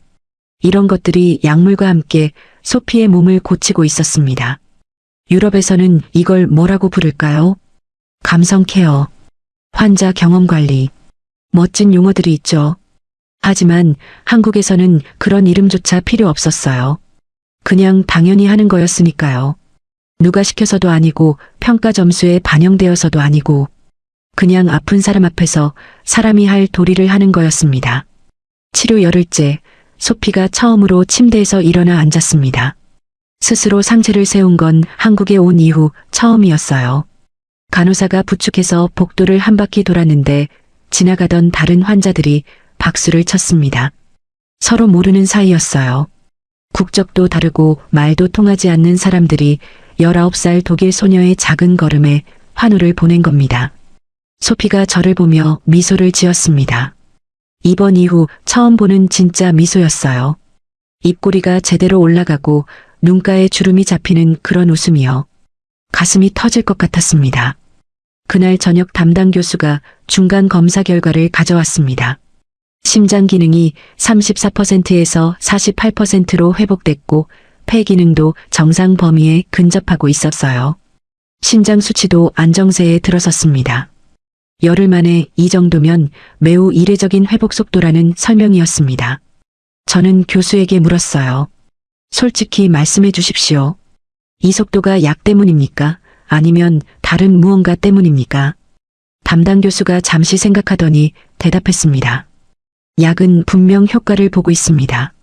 이런 것들이 약물과 함께 소피의 몸을 고치고 있었습니다. 유럽에서는 이걸 뭐라고 부를까요? 감성 케어, 환자 경험 관리, 멋진 용어들이 있죠. 하지만 한국에서는 그런 이름조차 필요 없었어요. 그냥 당연히 하는 거였으니까요. 누가 시켜서도 아니고 평가 점수에 반영되어서도 아니고 그냥 아픈 사람 앞에서 사람이 할 도리를 하는 거였습니다. 치료 열흘째, 소피가 처음으로 침대에서 일어나 앉았습니다. 스스로 상체를 세운 건 한국에 온 이후 처음이었어요. 간호사가 부축해서 복도를 한 바퀴 돌았는데 지나가던 다른 환자들이 박수를 쳤습니다. 서로 모르는 사이였어요. 국적도 다르고 말도 통하지 않는 사람들이 19살 독일 소녀의 작은 걸음에 환호를 보낸 겁니다. 소피가 저를 보며 미소를 지었습니다. 입원 이후 처음 보는 진짜 미소였어요. 입꼬리가 제대로 올라가고 눈가에 주름이 잡히는 그런 웃음이요. 가슴이 터질 것 같았습니다. 그날 저녁 담당 교수가 중간 검사 결과를 가져왔습니다. 심장 기능이 34%에서 48%로 회복됐고 폐 기능도 정상 범위에 근접하고 있었어요. 신장 수치도 안정세에 들어섰습니다. 열흘 만에 이 정도면 매우 이례적인 회복 속도라는 설명이었습니다. 저는 교수에게 물었어요. 솔직히 말씀해 주십시오. 이 속도가 약 때문입니까? 아니면 다른 무언가 때문입니까? 담당 교수가 잠시 생각하더니 대답했습니다. 약은 분명 효과를 보고 있습니다.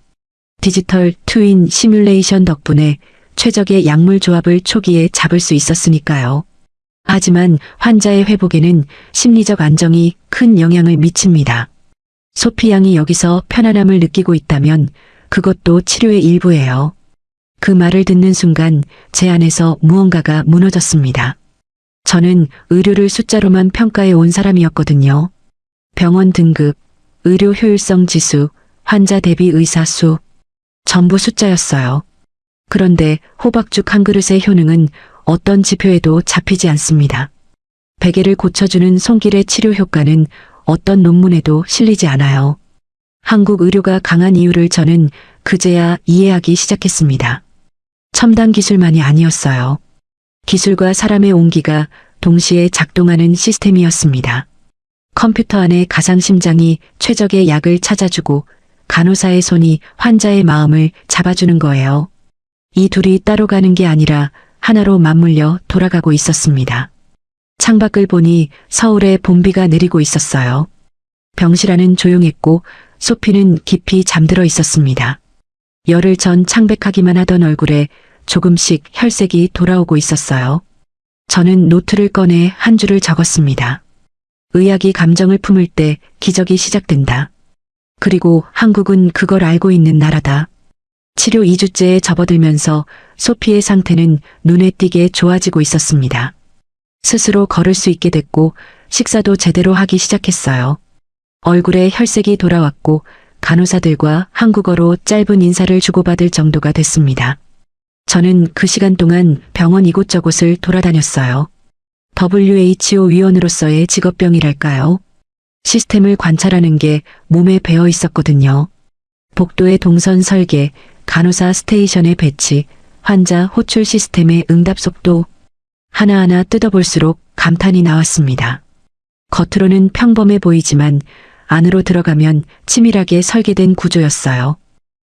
디지털 트윈 시뮬레이션 덕분에 최적의 약물 조합을 초기에 잡을 수 있었으니까요. 하지만 환자의 회복에는 심리적 안정이 큰 영향을 미칩니다. 소피 양이 여기서 편안함을 느끼고 있다면 그것도 치료의 일부예요. 그 말을 듣는 순간 제 안에서 무언가가 무너졌습니다. 저는 의료를 숫자로만 평가해 온 사람이었거든요. 병원 등급, 의료 효율성 지수, 환자 대비 의사 수, 전부 숫자였어요. 그런데 호박죽 한 그릇의 효능은 어떤 지표에도 잡히지 않습니다. 베개를 고쳐주는 손길의 치료 효과는 어떤 논문에도 실리지 않아요. 한국 의료가 강한 이유를 저는 그제야 이해하기 시작했습니다. 첨단 기술만이 아니었어요. 기술과 사람의 온기가 동시에 작동하는 시스템이었습니다. 컴퓨터 안에 가상심장이 최적의 약을 찾아주고 간호사의 손이 환자의 마음을 잡아주는 거예요. 이 둘이 따로 가는 게 아니라 하나로 맞물려 돌아가고 있었습니다. 창밖을 보니 서울에 봄비가 내리고 있었어요. 병실 안은 조용했고 소피는 깊이 잠들어 있었습니다. 열흘 전 창백하기만 하던 얼굴에 조금씩 혈색이 돌아오고 있었어요. 저는 노트를 꺼내 한 줄을 적었습니다. 의학이 감정을 품을 때 기적이 시작된다. 그리고 한국은 그걸 알고 있는 나라다. 치료 2주째에 접어들면서 소피의 상태는 눈에 띄게 좋아지고 있었습니다. 스스로 걸을 수 있게 됐고 식사도 제대로 하기 시작했어요. 얼굴에 혈색이 돌아왔고 간호사들과 한국어로 짧은 인사를 주고받을 정도가 됐습니다. 저는 그 시간 동안 병원 이곳저곳을 돌아다녔어요. WHO 위원으로서의 직업병이랄까요? 시스템을 관찰하는 게 몸에 배어 있었거든요. 복도의 동선 설계, 간호사 스테이션의 배치, 환자 호출 시스템의 응답 속도, 하나하나 뜯어볼수록 감탄이 나왔습니다. 겉으로는 평범해 보이지만 안으로 들어가면 치밀하게 설계된 구조였어요.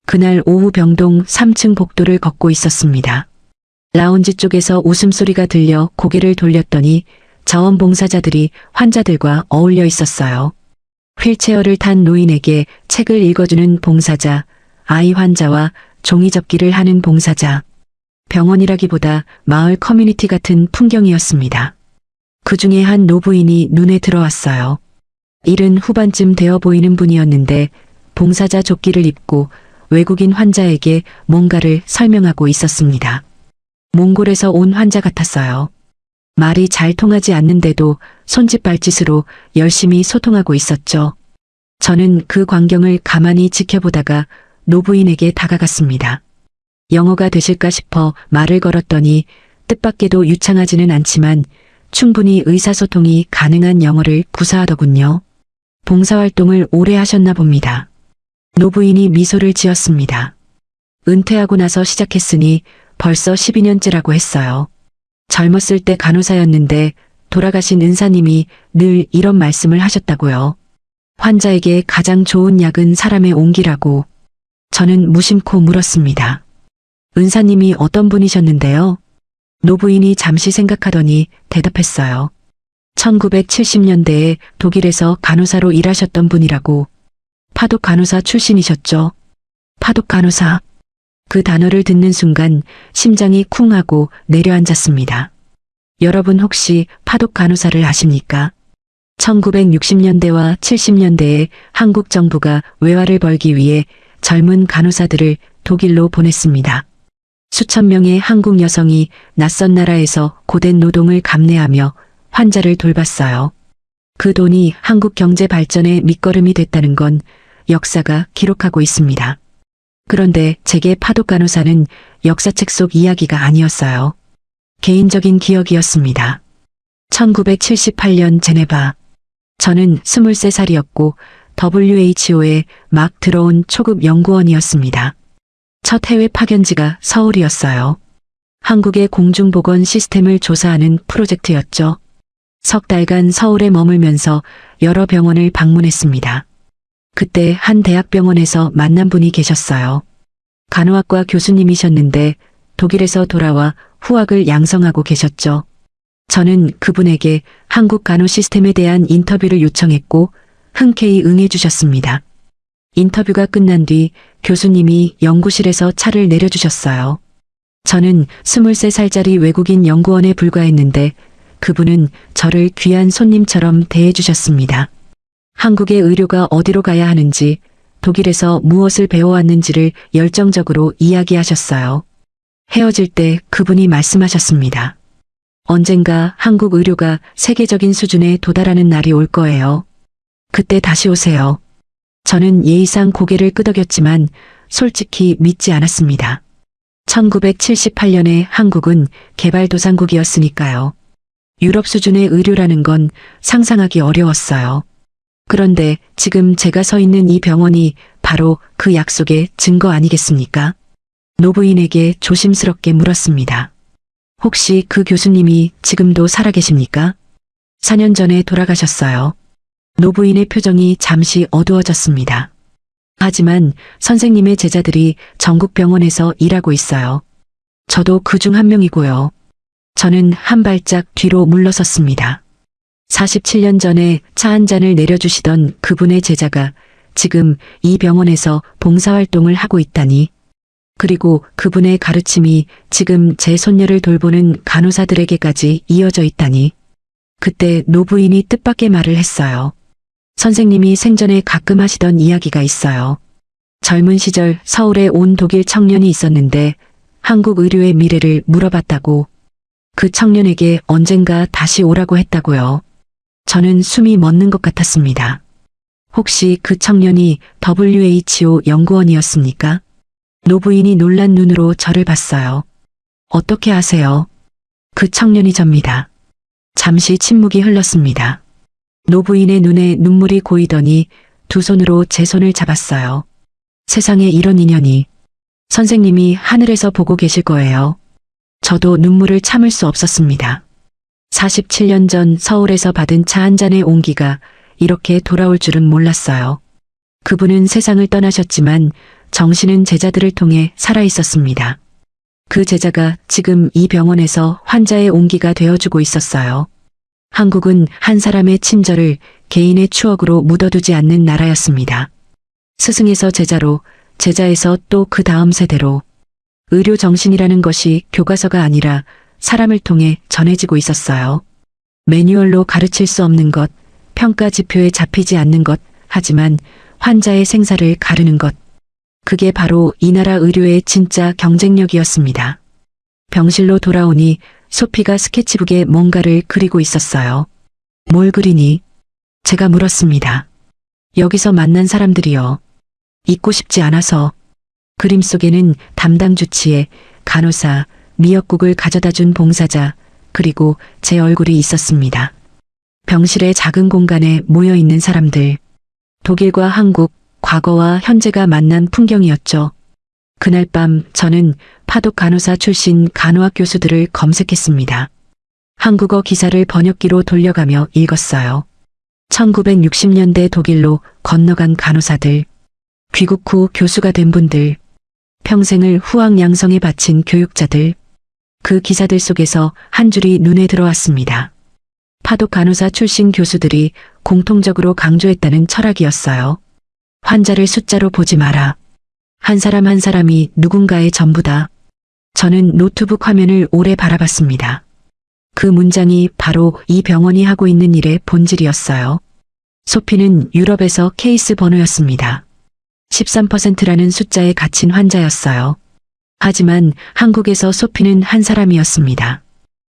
그날 오후 병동 3층 복도를 걷고 있었습니다. 라운지 쪽에서 웃음소리가 들려 고개를 돌렸더니 자원봉사자들이 환자들과 어울려 있었어요. 휠체어를 탄 노인에게 책을 읽어주는 봉사자, 아이 환자와 종이접기를 하는 봉사자. 병원이라기보다 마을 커뮤니티 같은 풍경이었습니다. 그 중에 한 노부인이 눈에 들어왔어요. 일은 후반쯤 되어 보이는 분이었는데 봉사자 조끼를 입고 외국인 환자에게 뭔가를 설명하고 있었습니다. 몽골에서 온 환자 같았어요. 말이 잘 통하지 않는데도 손짓 발짓으로 열심히 소통하고 있었죠. 저는 그 광경을 가만히 지켜보다가 노부인에게 다가갔습니다. 영어가 되실까 싶어 말을 걸었더니 뜻밖에도 유창하지는 않지만 충분히 의사소통이 가능한 영어를 구사하더군요. 봉사활동을 오래 하셨나 봅니다. 노부인이 미소를 지었습니다. 은퇴하고 나서 시작했으니 벌써 12년째라고 했어요. 젊었을 때 간호사였는데 돌아가신 은사님이 늘 이런 말씀을 하셨다고요. 환자에게 가장 좋은 약은 사람의 온기라고. 저는 무심코 물었습니다. 은사님이 어떤 분이셨는데요? 노부인이 잠시 생각하더니 대답했어요. 1970년대에 독일에서 간호사로 일하셨던 분이라고. 파독 간호사 출신이셨죠? 파독 간호사. 그 단어를 듣는 순간 심장이 쿵 하고 내려앉았습니다. 여러분 혹시 파독 간호사를 아십니까? 1960년대와 70년대에 한국 정부가 외화를 벌기 위해 젊은 간호사들을 독일로 보냈습니다. 수천 명의 한국 여성이 낯선 나라에서 고된 노동을 감내하며 환자를 돌봤어요. 그 돈이 한국 경제 발전의 밑거름이 됐다는 건 역사가 기록하고 있습니다. 그런데 제게 파독 간호사는 역사책 속 이야기가 아니었어요. 개인적인 기억이었습니다. 1978년 제네바. 저는 23살이었고 WHO에 막 들어온 초급 연구원이었습니다. 첫 해외 파견지가 서울이었어요. 한국의 공중보건 시스템을 조사하는 프로젝트였죠. 석 달간 서울에 머물면서 여러 병원을 방문했습니다. 그때 한 대학병원에서 만난 분이 계셨어요. 간호학과 교수님이셨는데 독일에서 돌아와 후학을 양성하고 계셨죠. 저는 그분에게 한국 간호 시스템에 대한 인터뷰를 요청했고 흔쾌히 응해주셨습니다. 인터뷰가 끝난 뒤 교수님이 연구실에서 차를 내려주셨어요. 저는 23살짜리 외국인 연구원에 불과했는데 그분은 저를 귀한 손님처럼 대해주셨습니다. 한국의 의료가 어디로 가야 하는지, 독일에서 무엇을 배워왔는지를 열정적으로 이야기하셨어요. 헤어질 때 그분이 말씀하셨습니다. 언젠가 한국 의료가 세계적인 수준에 도달하는 날이 올 거예요. 그때 다시 오세요. 저는 예의상 고개를 끄덕였지만 솔직히 믿지 않았습니다. 1978년에 한국은 개발도상국이었으니까요. 유럽 수준의 의료라는 건 상상하기 어려웠어요. 그런데 지금 제가 서 있는 이 병원이 바로 그 약속의 증거 아니겠습니까? 노부인에게 조심스럽게 물었습니다. 혹시 그 교수님이 지금도 살아계십니까? 4년 전에 돌아가셨어요. 노부인의 표정이 잠시 어두워졌습니다. 하지만 선생님의 제자들이 전국 병원에서 일하고 있어요. 저도 그 중 한 명이고요. 저는 한 발짝 뒤로 물러섰습니다. 47년 전에 차 한 잔을 내려주시던 그분의 제자가 지금 이 병원에서 봉사활동을 하고 있다니. 그리고 그분의 가르침이 지금 제 손녀를 돌보는 간호사들에게까지 이어져 있다니. 그때 노부인이 뜻밖의 말을 했어요. 선생님이 생전에 가끔 하시던 이야기가 있어요. 젊은 시절 서울에 온 독일 청년이 있었는데 한국 의료의 미래를 물어봤다고. 그 청년에게 언젠가 다시 오라고 했다고요. 저는 숨이 멎는 것 같았습니다. 혹시 그 청년이 WHO 연구원이었습니까? 노부인이 놀란 눈으로 저를 봤어요. 어떻게 아세요? 그 청년이 접니다. 잠시 침묵이 흘렀습니다. 노부인의 눈에 눈물이 고이더니 두 손으로 제 손을 잡았어요. 세상에 이런 인연이. 선생님이 하늘에서 보고 계실 거예요. 저도 눈물을 참을 수 없었습니다. 47년 전 서울에서 받은 차 한 잔의 온기가 이렇게 돌아올 줄은 몰랐어요. 그분은 세상을 떠나셨지만 정신은 제자들을 통해 살아있었습니다. 그 제자가 지금 이 병원에서 환자의 온기가 되어주고 있었어요. 한국은 한 사람의 친절을 개인의 추억으로 묻어두지 않는 나라였습니다. 스승에서 제자로, 제자에서 또 그 다음 세대로. 의료 정신이라는 것이 교과서가 아니라 사람을 통해 전해지고 있었어요. 매뉴얼로 가르칠 수 없는 것, 평가 지표에 잡히지 않는 것, 하지만 환자의 생사를 가르는 것. 그게 바로 이 나라 의료의 진짜 경쟁력이었습니다. 병실로 돌아오니 소피가 스케치북에 뭔가를 그리고 있었어요. 뭘 그리니? 제가 물었습니다. 여기서 만난 사람들이요. 잊고 싶지 않아서. 그림 속에는 담당 주치의, 간호사, 미역국을 가져다 준 봉사자, 그리고 제 얼굴이 있었습니다. 병실의 작은 공간에 모여 있는 사람들. 독일과 한국, 과거와 현재가 만난 풍경이었죠. 그날 밤 저는 파독 간호사 출신 간호학 교수들을 검색했습니다. 한국어 기사를 번역기로 돌려가며 읽었어요. 1960년대 독일로 건너간 간호사들, 귀국 후 교수가 된 분들, 평생을 후학 양성에 바친 교육자들, 그 기사들 속에서 한 줄이 눈에 들어왔습니다. 파독 간호사 출신 교수들이 공통적으로 강조했다는 철학이었어요. 환자를 숫자로 보지 마라. 한 사람 한 사람이 누군가의 전부다. 저는 노트북 화면을 오래 바라봤습니다. 그 문장이 바로 이 병원이 하고 있는 일의 본질이었어요. 소피는 유럽에서 케이스 번호였습니다. 13%라는 숫자에 갇힌 환자였어요. 하지만 한국에서 소피는 한 사람이었습니다.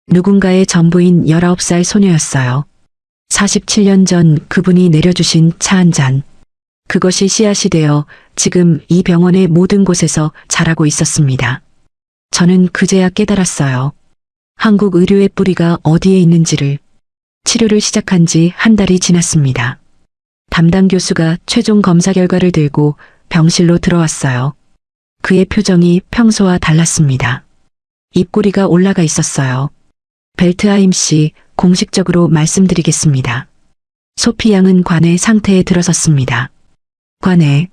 누군가의 전부인 19살 소녀였어요. 47년 전 그분이 내려주신 차 한 잔. 그것이 씨앗이 되어 지금 이 병원의 모든 곳에서 자라고 있었습니다. 저는 그제야 깨달았어요. 한국 의료의 뿌리가 어디에 있는지를. 치료를 시작한 지 한 달이 지났습니다. 담당 교수가 최종 검사 결과를 들고 병실로 들어왔어요. 그의 표정이 평소와 달랐습니다. 입꼬리가 올라가 있었어요. 벨트하임 씨, 공식적으로 말씀드리겠습니다. 소피 양은 관의 상태에 들어섰습니다. 관해,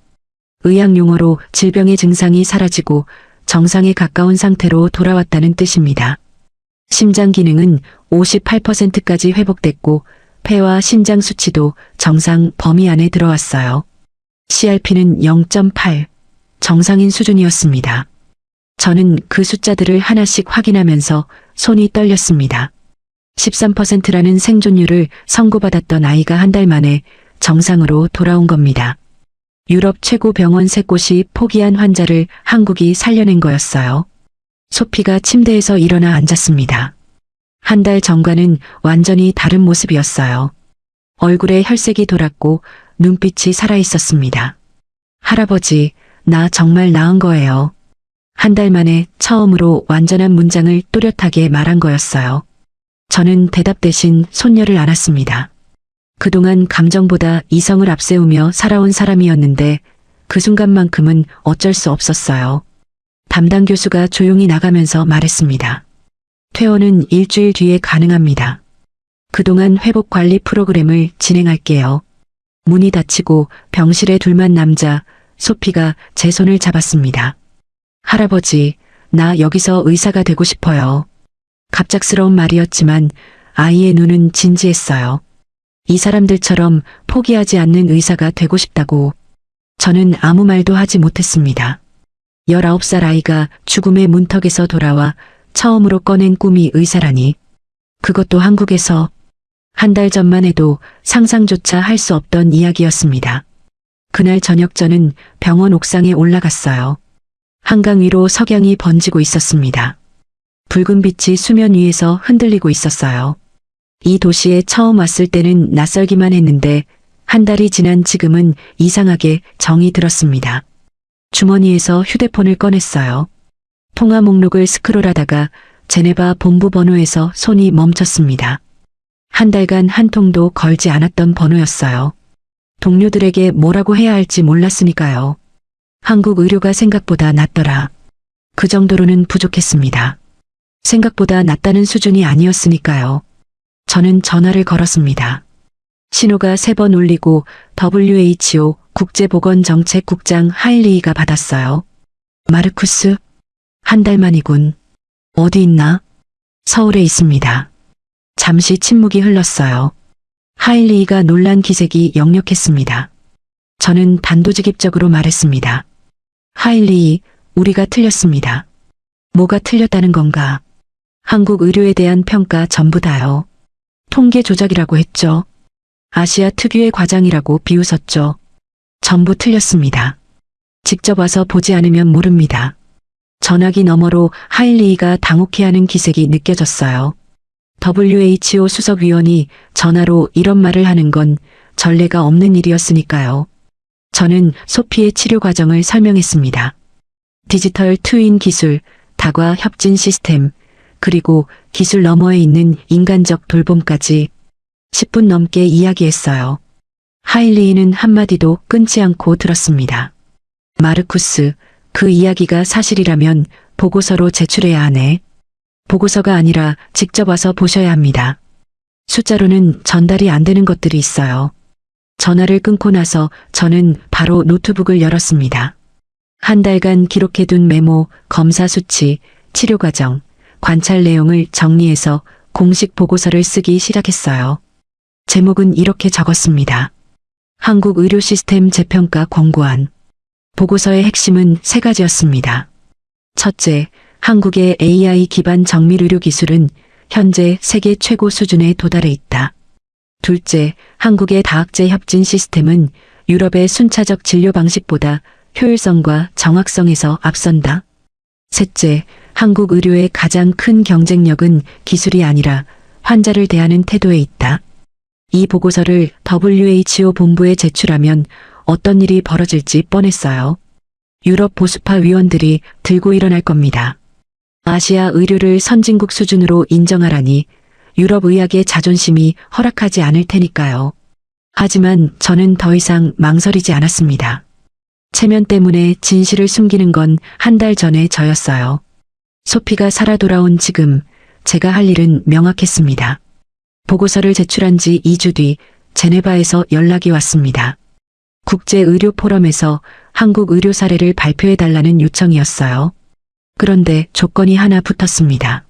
의학 용어로 질병의 증상이 사라지고 정상에 가까운 상태로 돌아왔다는 뜻입니다. 심장 기능은 58%까지 회복됐고 폐와 신장 수치도 정상 범위 안에 들어왔어요. CRP는 0.8, 정상인 수준이었습니다. 저는 그 숫자들을 하나씩 확인하면서 손이 떨렸습니다. 13%라는 생존율을 선고받았던 아이가 한 달 만에 정상으로 돌아온 겁니다. 유럽 최고 병원 3곳이 포기한 환자를 한국이 살려낸 거였어요. 소피가 침대에서 일어나 앉았습니다. 한 달 전과는 완전히 다른 모습이었어요. 얼굴에 혈색이 돌았고 눈빛이 살아있었습니다. 할아버지, 나 정말 나은 거예요. 한 달 만에 처음으로 완전한 문장을 또렷하게 말한 거였어요. 저는 대답 대신 손녀를 안았습니다. 그동안 감정보다 이성을 앞세우며 살아온 사람이었는데 그 순간만큼은 어쩔 수 없었어요. 담당 교수가 조용히 나가면서 말했습니다. 퇴원은 일주일 뒤에 가능합니다. 그동안 회복 관리 프로그램을 진행할게요. 문이 닫히고 병실에 둘만 남자 소피가 제 손을 잡았습니다. 할아버지, 나 여기서 의사가 되고 싶어요. 갑작스러운 말이었지만 아이의 눈은 진지했어요. 이 사람들처럼 포기하지 않는 의사가 되고 싶다고. 저는 아무 말도 하지 못했습니다. 19살 아이가 죽음의 문턱에서 돌아와 처음으로 꺼낸 꿈이 의사라니. 그것도 한국에서. 한 달 전만 해도 상상조차 할 수 없던 이야기였습니다. 그날 저녁 저는 병원 옥상에 올라갔어요. 한강 위로 석양이 번지고 있었습니다. 붉은 빛이 수면 위에서 흔들리고 있었어요. 이 도시에 처음 왔을 때는 낯설기만 했는데 한 달이 지난 지금은 이상하게 정이 들었습니다. 주머니에서 휴대폰을 꺼냈어요. 통화 목록을 스크롤하다가 제네바 본부 번호에서 손이 멈췄습니다. 한 달간 한 통도 걸지 않았던 번호였어요. 동료들에게 뭐라고 해야 할지 몰랐으니까요. 한국 의료가 생각보다 낫더라. 그 정도로는 부족했습니다. 생각보다 낫다는 수준이 아니었으니까요. 저는 전화를 걸었습니다. 신호가 3번 울리고 WHO 국제보건정책국장 하일리히가 받았어요. 마르쿠스? 한 달 만이군. 어디 있나? 서울에 있습니다. 잠시 침묵이 흘렀어요. 하일리히가 놀란 기색이 역력했습니다. 저는 단도직입적으로 말했습니다. 하일리히, 우리가 틀렸습니다. 뭐가 틀렸다는 건가? 한국 의료에 대한 평가 전부 다요. 통계 조작이라고 했죠. 아시아 특유의 과장이라고 비웃었죠. 전부 틀렸습니다. 직접 와서 보지 않으면 모릅니다. 전화기 너머로 하일리히가 당혹해하는 기색이 느껴졌어요. WHO 수석위원이 전화로 이런 말을 하는 건 전례가 없는 일이었으니까요. 저는 소피의 치료 과정을 설명했습니다. 디지털 트윈 기술, 다과 협진 시스템, 그리고 기술 너머에 있는 인간적 돌봄까지 10분 넘게 이야기했어요. 하일리히는 한마디도 끊지 않고 들었습니다. 마르쿠스, 그 이야기가 사실이라면 보고서로 제출해야 하네. 보고서가 아니라 직접 와서 보셔야 합니다. 숫자로는 전달이 안 되는 것들이 있어요. 전화를 끊고 나서 저는 바로 노트북을 열었습니다. 한 달간 기록해둔 메모, 검사 수치, 치료 과정, 관찰 내용을 정리해서 공식 보고서를 쓰기 시작했어요. 제목은 이렇게 적었습니다. 한국 의료 시스템 재평가 권고안. 보고서의 핵심은 세 가지였습니다. 첫째, 한국의 AI 기반 정밀 의료 기술은 현재 세계 최고 수준에 도달해 있다. 둘째, 한국의 다학제 협진 시스템은 유럽의 순차적 진료 방식보다 효율성과 정확성에서 앞선다. 셋째, 한국 의료의 가장 큰 경쟁력은 기술이 아니라 환자를 대하는 태도에 있다. 이 보고서를 WHO 본부에 제출하면 어떤 일이 벌어질지 뻔했어요. 유럽 보수파 위원들이 들고 일어날 겁니다. 아시아 의료를 선진국 수준으로 인정하라니 유럽 의학의 자존심이 허락하지 않을 테니까요. 하지만 저는 더 이상 망설이지 않았습니다. 체면 때문에 진실을 숨기는 건 한 달 전에 저였어요. 소피가 살아 돌아온 지금 제가 할 일은 명확했습니다. 보고서를 제출한 지 2주 뒤 제네바에서 연락이 왔습니다. 국제의료 포럼에서 한국 의료 사례를 발표해달라는 요청이었어요. 그런데 조건이 하나 붙었습니다.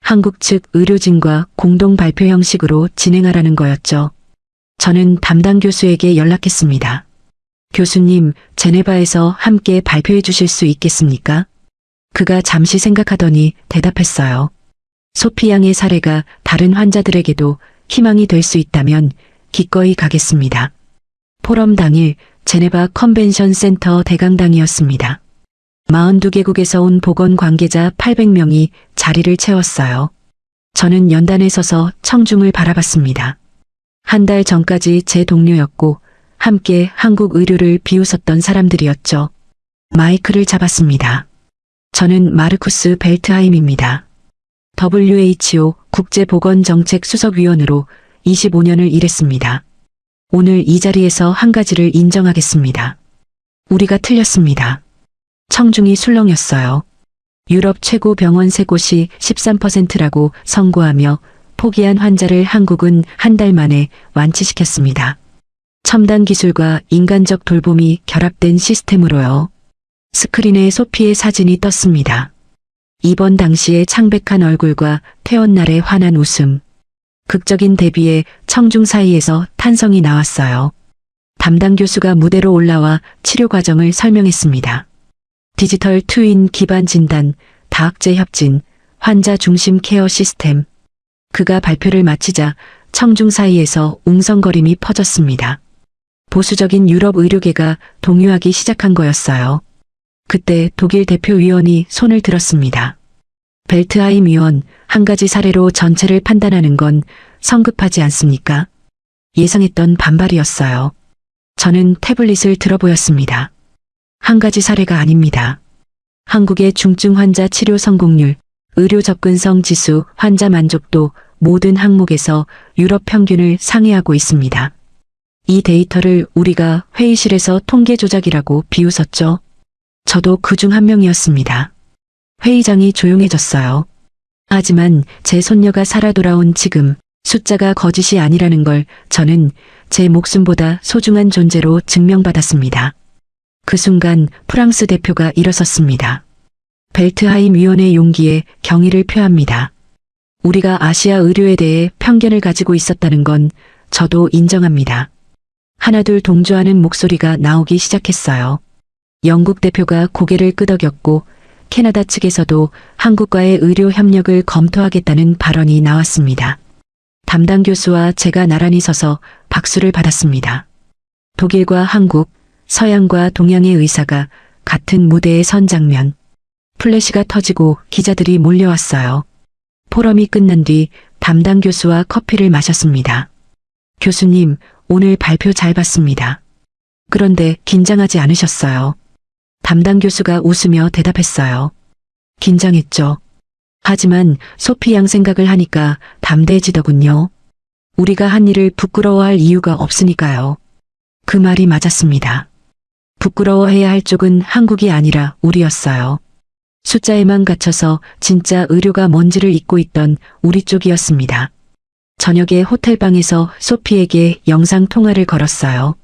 한국 측 의료진과 공동 발표 형식으로 진행하라는 거였죠. 저는 담당 교수에게 연락했습니다. 교수님, 제네바에서 함께 발표해 주실 수 있겠습니까? 그가 잠시 생각하더니 대답했어요. 소피 양의 사례가 다른 환자들에게도 희망이 될 수 있다면 기꺼이 가겠습니다. 포럼 당일 제네바 컨벤션 센터 대강당이었습니다. 42개국에서 온 보건 관계자 800명이 자리를 채웠어요. 저는 연단에 서서 청중을 바라봤습니다. 한 달 전까지 제 동료였고 함께 한국 의료를 비웃었던 사람들이었죠. 마이크를 잡았습니다. 저는 마르쿠스 벨트하임입니다. WHO 국제보건정책 수석위원으로 25년을 일했습니다. 오늘 이 자리에서 한 가지를 인정하겠습니다. 우리가 틀렸습니다. 청중이 술렁였어요. 유럽 최고 병원 3곳이 13%라고 선고하며 포기한 환자를 한국은 한 달 만에 완치시켰습니다. 첨단 기술과 인간적 돌봄이 결합된 시스템으로요. 스크린에 소피의 사진이 떴습니다. 입원 당시의 창백한 얼굴과 퇴원날의 환한 웃음. 극적인 대비에 청중 사이에서 탄성이 나왔어요. 담당 교수가 무대로 올라와 치료 과정을 설명했습니다. 디지털 트윈 기반 진단, 다학제 협진, 환자 중심 케어 시스템. 그가 발표를 마치자 청중 사이에서 웅성거림이 퍼졌습니다. 보수적인 유럽 의료계가 동요하기 시작한 거였어요. 그때 독일 대표위원이 손을 들었습니다. 벨트하임 위원, 한 가지 사례로 전체를 판단하는 건 성급하지 않습니까? 예상했던 반발이었어요. 저는 태블릿을 들어보였습니다. 한 가지 사례가 아닙니다. 한국의 중증 환자 치료 성공률, 의료 접근성 지수, 환자 만족도 모든 항목에서 유럽 평균을 상회하고 있습니다. 이 데이터를 우리가 회의실에서 통계 조작이라고 비웃었죠. 저도 그중 한 명이었습니다. 회의장이 조용해졌어요. 하지만 제 손녀가 살아 돌아온 지금 숫자가 거짓이 아니라는 걸 저는 제 목숨보다 소중한 존재로 증명받았습니다. 그 순간 프랑스 대표가 일어섰습니다. 벨트하임 위원의 용기에 경의를 표합니다. 우리가 아시아 의료에 대해 편견을 가지고 있었다는 건 저도 인정합니다. 하나둘 동조하는 목소리가 나오기 시작했어요. 영국 대표가 고개를 끄덕였고 캐나다 측에서도 한국과의 의료 협력을 검토하겠다는 발언이 나왔습니다. 담당 교수와 제가 나란히 서서 박수를 받았습니다. 독일과 한국, 서양과 동양의 의사가 같은 무대에 선 장면. 플래시가 터지고 기자들이 몰려왔어요. 포럼이 끝난 뒤 담당 교수와 커피를 마셨습니다. 교수님, 오늘 발표 잘 봤습니다. 그런데 긴장하지 않으셨어요? 담당 교수가 웃으며 대답했어요. 긴장했죠. 하지만 소피 양 생각을 하니까 담대해지더군요. 우리가 한 일을 부끄러워할 이유가 없으니까요. 그 말이 맞았습니다. 부끄러워해야 할 쪽은 한국이 아니라 우리였어요. 숫자에만 갇혀서 진짜 의료가 뭔지를 잊고 있던 우리 쪽이었습니다. 저녁에 호텔방에서 소피에게 영상 통화를 걸었어요.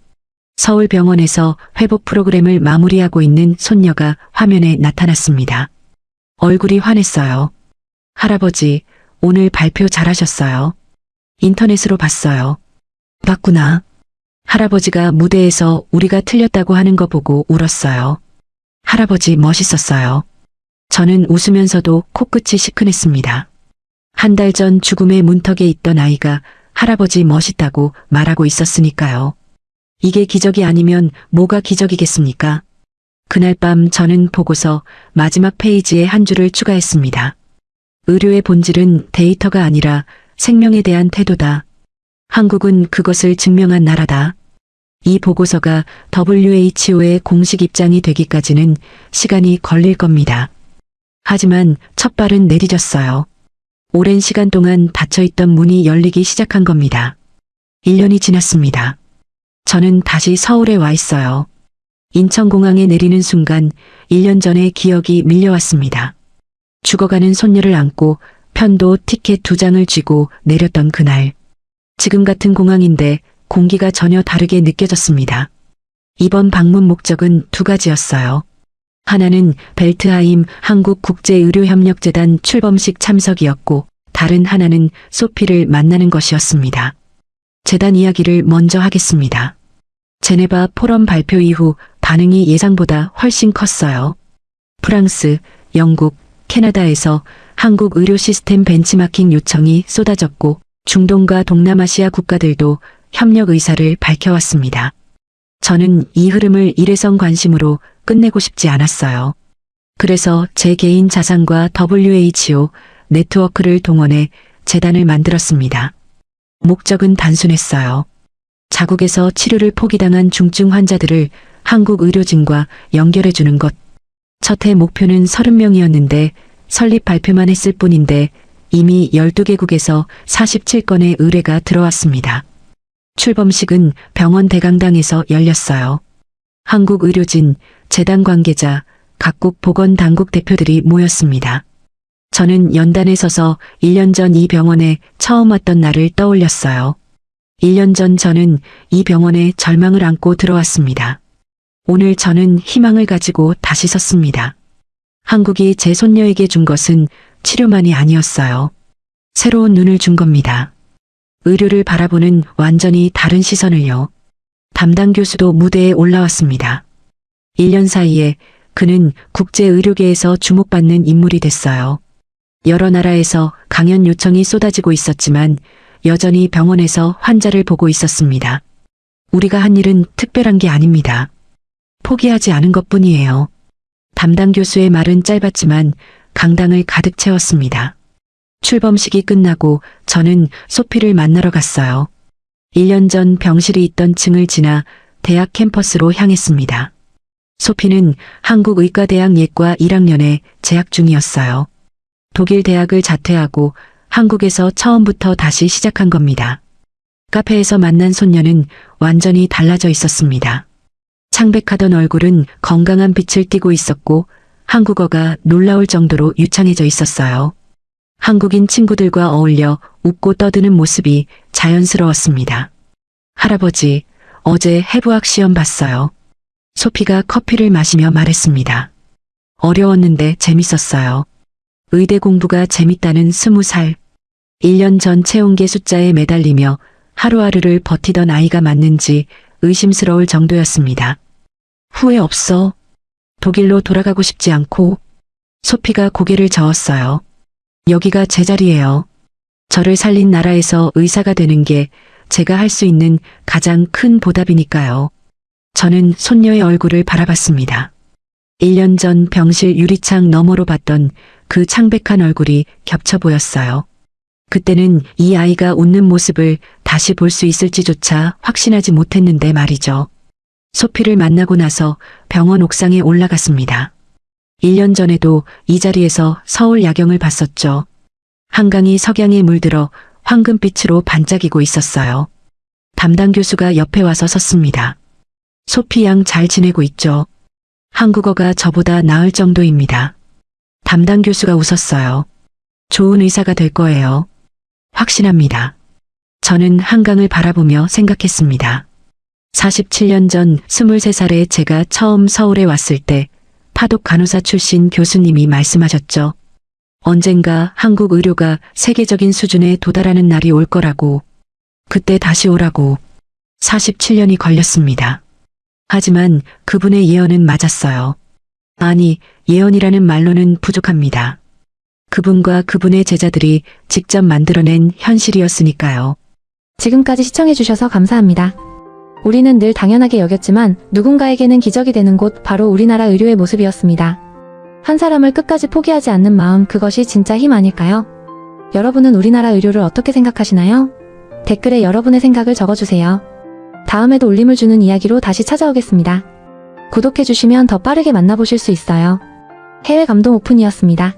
서울병원에서 회복 프로그램을 마무리하고 있는 손녀가 화면에 나타났습니다. 얼굴이 환했어요. 할아버지, 오늘 발표 잘하셨어요. 인터넷으로 봤어요. 봤구나. 할아버지가 무대에서 우리가 틀렸다고 하는 거 보고 울었어요. 할아버지 멋있었어요. 저는 웃으면서도 코끝이 시큰했습니다. 한 달 전 죽음의 문턱에 있던 아이가 할아버지 멋있다고 말하고 있었으니까요. 이게 기적이 아니면 뭐가 기적이겠습니까? 그날 밤 저는 보고서 마지막 페이지에 한 줄을 추가했습니다. 의료의 본질은 데이터가 아니라 생명에 대한 태도다. 한국은 그것을 증명한 나라다. 이 보고서가 WHO의 공식 입장이 되기까지는 시간이 걸릴 겁니다. 하지만 첫 발은 내디뎠어요. 오랜 시간 동안 닫혀있던 문이 열리기 시작한 겁니다. 1년이 지났습니다. 저는 다시 서울에 와 있어요. 인천공항에 내리는 순간 1년 전의 기억이 밀려왔습니다. 죽어가는 손녀를 안고 편도 티켓 2장을 쥐고 내렸던 그날. 지금 같은 공항인데 공기가 전혀 다르게 느껴졌습니다. 이번 방문 목적은 2가지였어요. 하나는 벨트하임 한국국제의료협력재단 출범식 참석이었고 다른 하나는 소피를 만나는 것이었습니다. 재단 이야기를 먼저 하겠습니다. 제네바 포럼 발표 이후 반응이 예상보다 훨씬 컸어요. 프랑스, 영국, 캐나다에서 한국 의료 시스템 벤치마킹 요청이 쏟아졌고 중동과 동남아시아 국가들도 협력 의사를 밝혀왔습니다. 저는 이 흐름을 일회성 관심으로 끝내고 싶지 않았어요. 그래서 제 개인 자산과 WHO 네트워크를 동원해 재단을 만들었습니다. 목적은 단순했어요. 자국에서 치료를 포기당한 중증 환자들을 한국 의료진과 연결해주는 것. 첫 해 목표는 30명이었는데 설립 발표만 했을 뿐인데 이미 12개국에서 47건의 의뢰가 들어왔습니다. 출범식은 병원 대강당에서 열렸어요. 한국 의료진, 재단 관계자, 각국 보건당국 대표들이 모였습니다. 저는 연단에 서서 1년 전 이 병원에 처음 왔던 날을 떠올렸어요. 1년 전 저는 이 병원에 절망을 안고 들어왔습니다. 오늘 저는 희망을 가지고 다시 섰습니다. 한국이 제 손녀에게 준 것은 치료만이 아니었어요. 새로운 눈을 준 겁니다. 의료를 바라보는 완전히 다른 시선을요. 담당 교수도 무대에 올라왔습니다. 1년 사이에 그는 국제의료계에서 주목받는 인물이 됐어요. 여러 나라에서 강연 요청이 쏟아지고 있었지만 여전히 병원에서 환자를 보고 있었습니다. 우리가 한 일은 특별한 게 아닙니다. 포기하지 않은 것뿐이에요. 담당 교수의 말은 짧았지만 강당을 가득 채웠습니다. 출범식이 끝나고 저는 소피를 만나러 갔어요. 1년 전 병실이 있던 층을 지나 대학 캠퍼스로 향했습니다. 소피는 한국의과대학 예과 1학년에 재학 중이었어요. 독일 대학을 자퇴하고 한국에서 처음부터 다시 시작한 겁니다. 카페에서 만난 손녀는 완전히 달라져 있었습니다. 창백하던 얼굴은 건강한 빛을 띠고 있었고 한국어가 놀라울 정도로 유창해져 있었어요. 한국인 친구들과 어울려 웃고 떠드는 모습이 자연스러웠습니다. 할아버지, 어제 해부학 시험 봤어요. 소피가 커피를 마시며 말했습니다. 어려웠는데 재밌었어요. 의대 공부가 재밌다는 20살. 1년 전 체온계 숫자에 매달리며 하루하루를 버티던 아이가 맞는지 의심스러울 정도였습니다. 후회 없어. 독일로 돌아가고 싶지 않고. 소피가 고개를 저었어요. 여기가 제 자리예요. 저를 살린 나라에서 의사가 되는 게 제가 할 수 있는 가장 큰 보답이니까요. 저는 손녀의 얼굴을 바라봤습니다. 1년 전 병실 유리창 너머로 봤던 그 창백한 얼굴이 겹쳐 보였어요. 그때는 이 아이가 웃는 모습을 다시 볼 수 있을지조차 확신하지 못했는데 말이죠. 소피를 만나고 나서 병원 옥상에 올라갔습니다. 1년 전에도 이 자리에서 서울 야경을 봤었죠. 한강이 석양에 물들어 황금빛으로 반짝이고 있었어요. 담당 교수가 옆에 와서 섰습니다. 소피 양 잘 지내고 있죠? 한국어가 저보다 나을 정도입니다. 담당 교수가 웃었어요. 좋은 의사가 될 거예요. 확신합니다. 저는 한강을 바라보며 생각했습니다. 47년 전 23살에 제가 처음 서울에 왔을 때 파독 간호사 출신 교수님이 말씀하셨죠. 언젠가 한국 의료가 세계적인 수준에 도달하는 날이 올 거라고. 그때 다시 오라고. 47년이 걸렸습니다. 하지만 그분의 예언은 맞았어요. 아니, 예언이라는 말로는 부족합니다. 그분과 그분의 제자들이 직접 만들어낸 현실이었으니까요. 지금까지 시청해주셔서 감사합니다. 우리는 늘 당연하게 여겼지만 누군가에게는 기적이 되는 곳 바로 우리나라 의료의 모습이었습니다. 한 사람을 끝까지 포기하지 않는 마음, 그것이 진짜 힘 아닐까요? 여러분은 우리나라 의료를 어떻게 생각하시나요? 댓글에 여러분의 생각을 적어주세요. 다음에도 울림을 주는 이야기로 다시 찾아오겠습니다. 구독해주시면 더 빠르게 만나보실 수 있어요. 해외 감동 오픈이었습니다.